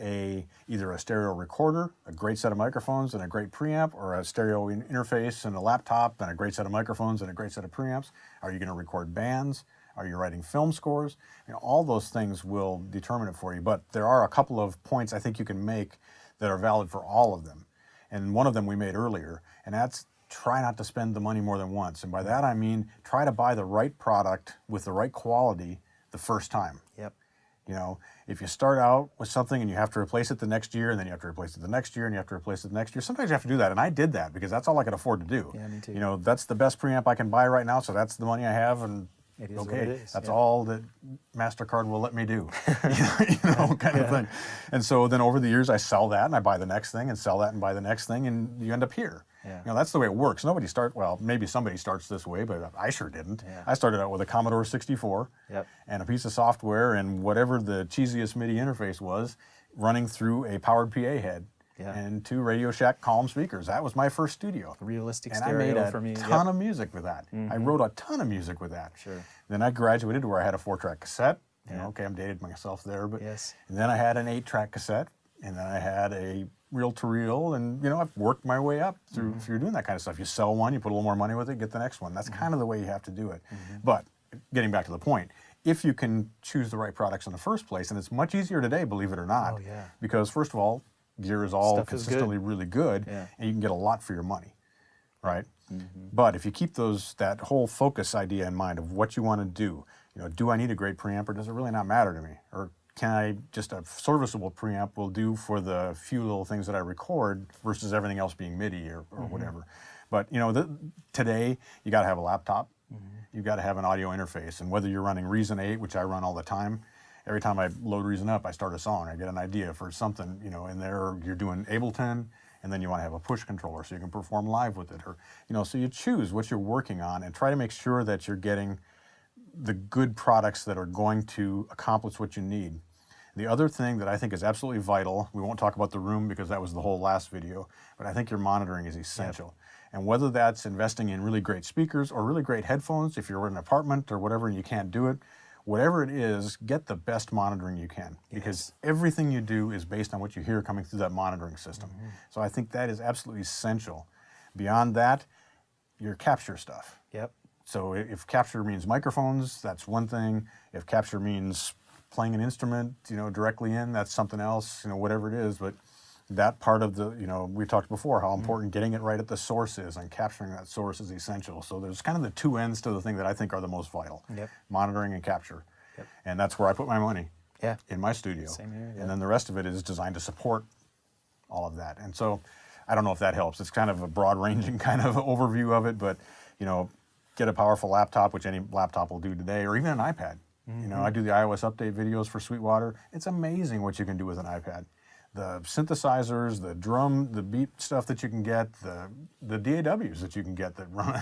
either a stereo recorder, a great set of microphones and a great preamp, or a stereo interface and a laptop and a great set of microphones and a great set of preamps. Are you going to record bands? Are you writing film scores? You know, all those things will determine it for you, but there are a couple of points I think you can make that are valid for all of them. And one of them we made earlier, and that's try not to spend the money more than once. And by that I mean, try to buy the right product with the right quality the first time. Yep. You know, if you start out with something and you have to replace it the next year, and then you have to replace it the next year, and you have to replace it the next year, sometimes you have to do that. And I did that because that's all I could afford to do. Yeah, me too. You know, that's the best preamp I can buy right now, so that's the money I have, and It is okay, what it is. that's Yeah. all that MasterCard will let me do, kind of thing. And so then over the years, I sell that and I buy the next thing, and sell that and buy the next thing, and you end up here. Yeah. You know, that's the way it works. Well, maybe somebody starts this way, but I sure didn't. Yeah. I started out with a Commodore 64 Yep. and a piece of software and whatever the cheesiest MIDI interface was, running through a powered PA head. Yeah. And 2 Radio Shack Calm speakers. That was my first studio. Realistic And I stereo made a for me. ton of music with that. I wrote a ton of music with that. Sure. Then I graduated to where I had a 4-track cassette. You Yeah. know, okay, I'm dated myself there, but Yes. and then I had an 8-track cassette, and then I had a reel-to-reel, and you know, I've worked my way up through doing that kind of stuff. You sell one, you put a little more money with it, get the next one. That's kind of the way you have to do it. But getting back to the point, if you can choose the right products in the first place, and it's much easier today, believe it or not, Oh, yeah. because first of all, gear is all Stuff is good. consistently really good, Yeah. and you can get a lot for your money, right? But if you keep that whole focus idea in mind of what you want to do, you know, do I need a great preamp, or does it really not matter to me? Or can I just a serviceable preamp will do for the few little things that I record versus everything else being MIDI or whatever. But you know, today you got to have a laptop, you've got to have an audio interface, and whether you're running Reason 8, which I run all the time. Every time I load Reason up, I start a song. I get an idea for something, you know, in there. Or you're doing Ableton, and then you want to have a push controller so you can perform live with it. Or, you know, so you choose what you're working on and try to make sure that you're getting the good products that are going to accomplish what you need. The other thing that I think is absolutely vital, we won't talk about the room because that was the whole last video, but I think your monitoring is essential. And whether that's investing in really great speakers or really great headphones, if you're in an apartment or whatever and you can't do it, whatever it is, get the best monitoring you can, because everything you do is based on what you hear coming through that monitoring system. So I think that is absolutely essential. Beyond that, your capture stuff. Yep. So if capture means microphones, that's one thing. If capture means playing an instrument, you know, directly in, that's something else, you know, whatever it is. But that part of the, you know, we talked before how important getting it right at the source is, and capturing that source is essential. So there's kind of the two ends to the thing that I think are the most vital. Yep. Monitoring and capture. Yep. And that's where I put my money. Yeah. In my studio. Same here, yeah. And then the rest of it is designed to support all of that. And so I don't know if that helps. It's kind of a broad ranging kind of overview of it, but you know, get a powerful laptop, which any laptop will do today, or even an iPad. You know, I do the iOS update videos for Sweetwater. It's amazing what you can do with an iPad. The synthesizers, the drum, the beat stuff that you can get, the DAWs that you can get that run,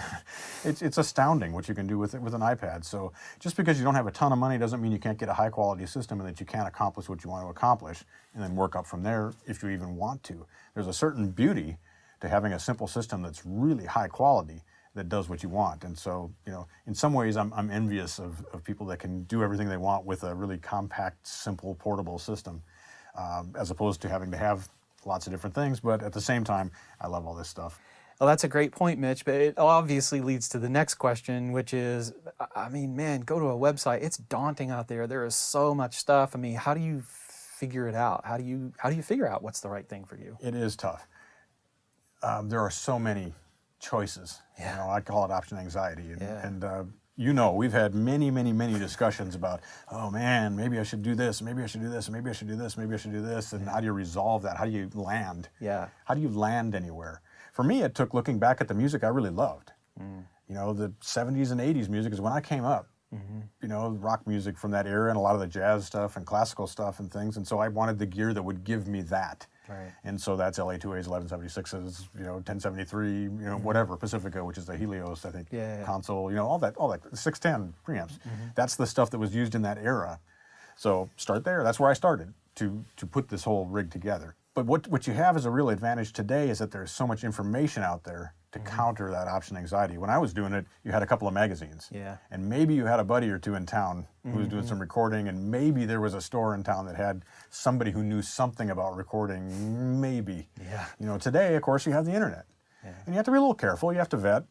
it's astounding what you can do with it with an iPad. So just because you don't have a ton of money doesn't mean you can't get a high quality system and that you can't accomplish what you want to accomplish, and then work up from there if you even want to. There's a certain beauty to having a simple system that's really high quality that does what you want. And so, you know, in some ways I'm envious of people that can do everything they want with a really compact, simple, portable system. As opposed to having to have lots of different things. But at the same time, I love all this stuff. Well, that's a great point, Mitch, but it obviously leads to the next question, which is, I mean, man, go to a website. It's daunting out there. There is so much stuff. I mean, how do you figure it out? How do you figure out what's the right thing for you? It is tough. There are so many choices. Yeah. You know, I call it option anxiety. And, Yeah. you know, we've had many discussions about, oh man, maybe I should do this, maybe I should do this, maybe I should do this, maybe I should do this. And how do you resolve that? How do you land? Yeah. How do you land anywhere? For me, it took looking back at the music I really loved. You know, the 70s and 80s music is when I came up. You know, rock music from that era and a lot of the jazz stuff and classical stuff and things. And so I wanted the gear that would give me that. Right. And so that's LA2A's, 1176s, you know, 1073, you know, whatever, Pacifica, which is the Helios, I think, console, you know, all that 610 preamps. That's the stuff that was used in that era. So start there. That's where I started to put this whole rig together. But what you have as a real advantage today is that there's so much information out there to counter that option anxiety. When I was doing it, you had a couple of magazines. Yeah. And maybe you had a buddy or two in town who was doing some recording, and maybe there was a store in town that had somebody who knew something about recording, maybe. Yeah. You know, today, of course, you have the internet. Yeah. And you have to be a little careful. You have to vet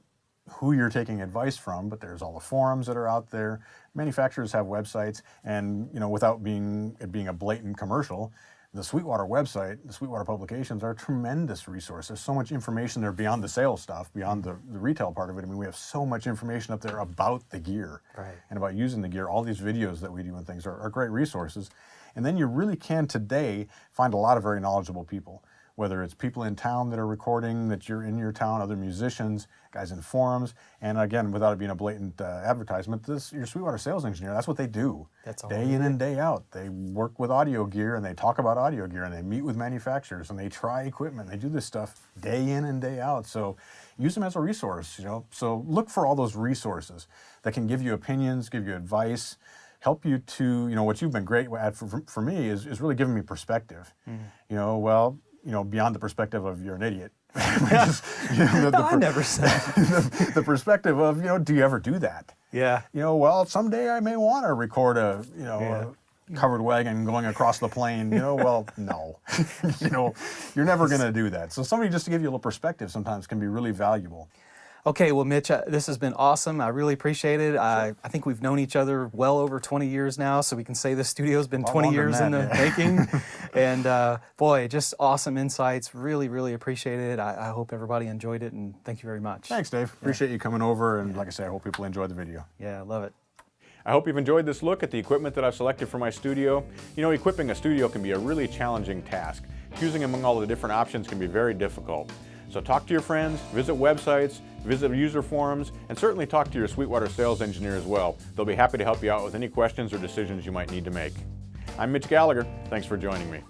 who you're taking advice from, but there's all the forums that are out there. Manufacturers have websites, and, you know, without it being a blatant commercial, The Sweetwater website, the Sweetwater publications are a tremendous resource. There's so much information there beyond the sales stuff, beyond the retail part of it. I mean, we have so much information up there about the gear and about using the gear. All these videos that we do and things are great resources. And then you really can today find a lot of very knowledgeable people, whether it's people in town that are recording, that you're in your town, other musicians, guys in forums. And again, without it being a blatant advertisement, your Sweetwater sales engineer, that's what they do. That's all day in and day out. They work with audio gear and they talk about audio gear and they meet with manufacturers and they try equipment. They do this stuff day in and day out. So use them as a resource, you know. So look for all those resources that can give you opinions, give you advice, help you to, you know, what you've been great at for me is really giving me perspective. You know, well, you know, beyond the perspective of you're an idiot. I never said the perspective of, you know, do you ever do that? Yeah. You know, well, someday I may want to record a covered wagon going across the plain. You know, well, no. You know, you're never going to do that. So somebody just to give you a little perspective sometimes can be really valuable. Okay, well, Mitch, this has been awesome. I really appreciate it. I think we've known each other well over 20 years now, so we can say the studio's been 20 years in the making. And boy, just awesome insights. Really, really appreciate it. I hope everybody enjoyed it, and thank you very much. Thanks, Dave. Appreciate you coming over, and like I say, I hope people enjoyed the video. Yeah, I love it. I hope you've enjoyed this look at the equipment that I've selected for my studio. You know, equipping a studio can be a really challenging task. Choosing among all the different options can be very difficult. So talk to your friends, visit websites, visit user forums, and certainly talk to your Sweetwater sales engineer as well. They'll be happy to help you out with any questions or decisions you might need to make. I'm Mitch Gallagher. Thanks for joining me.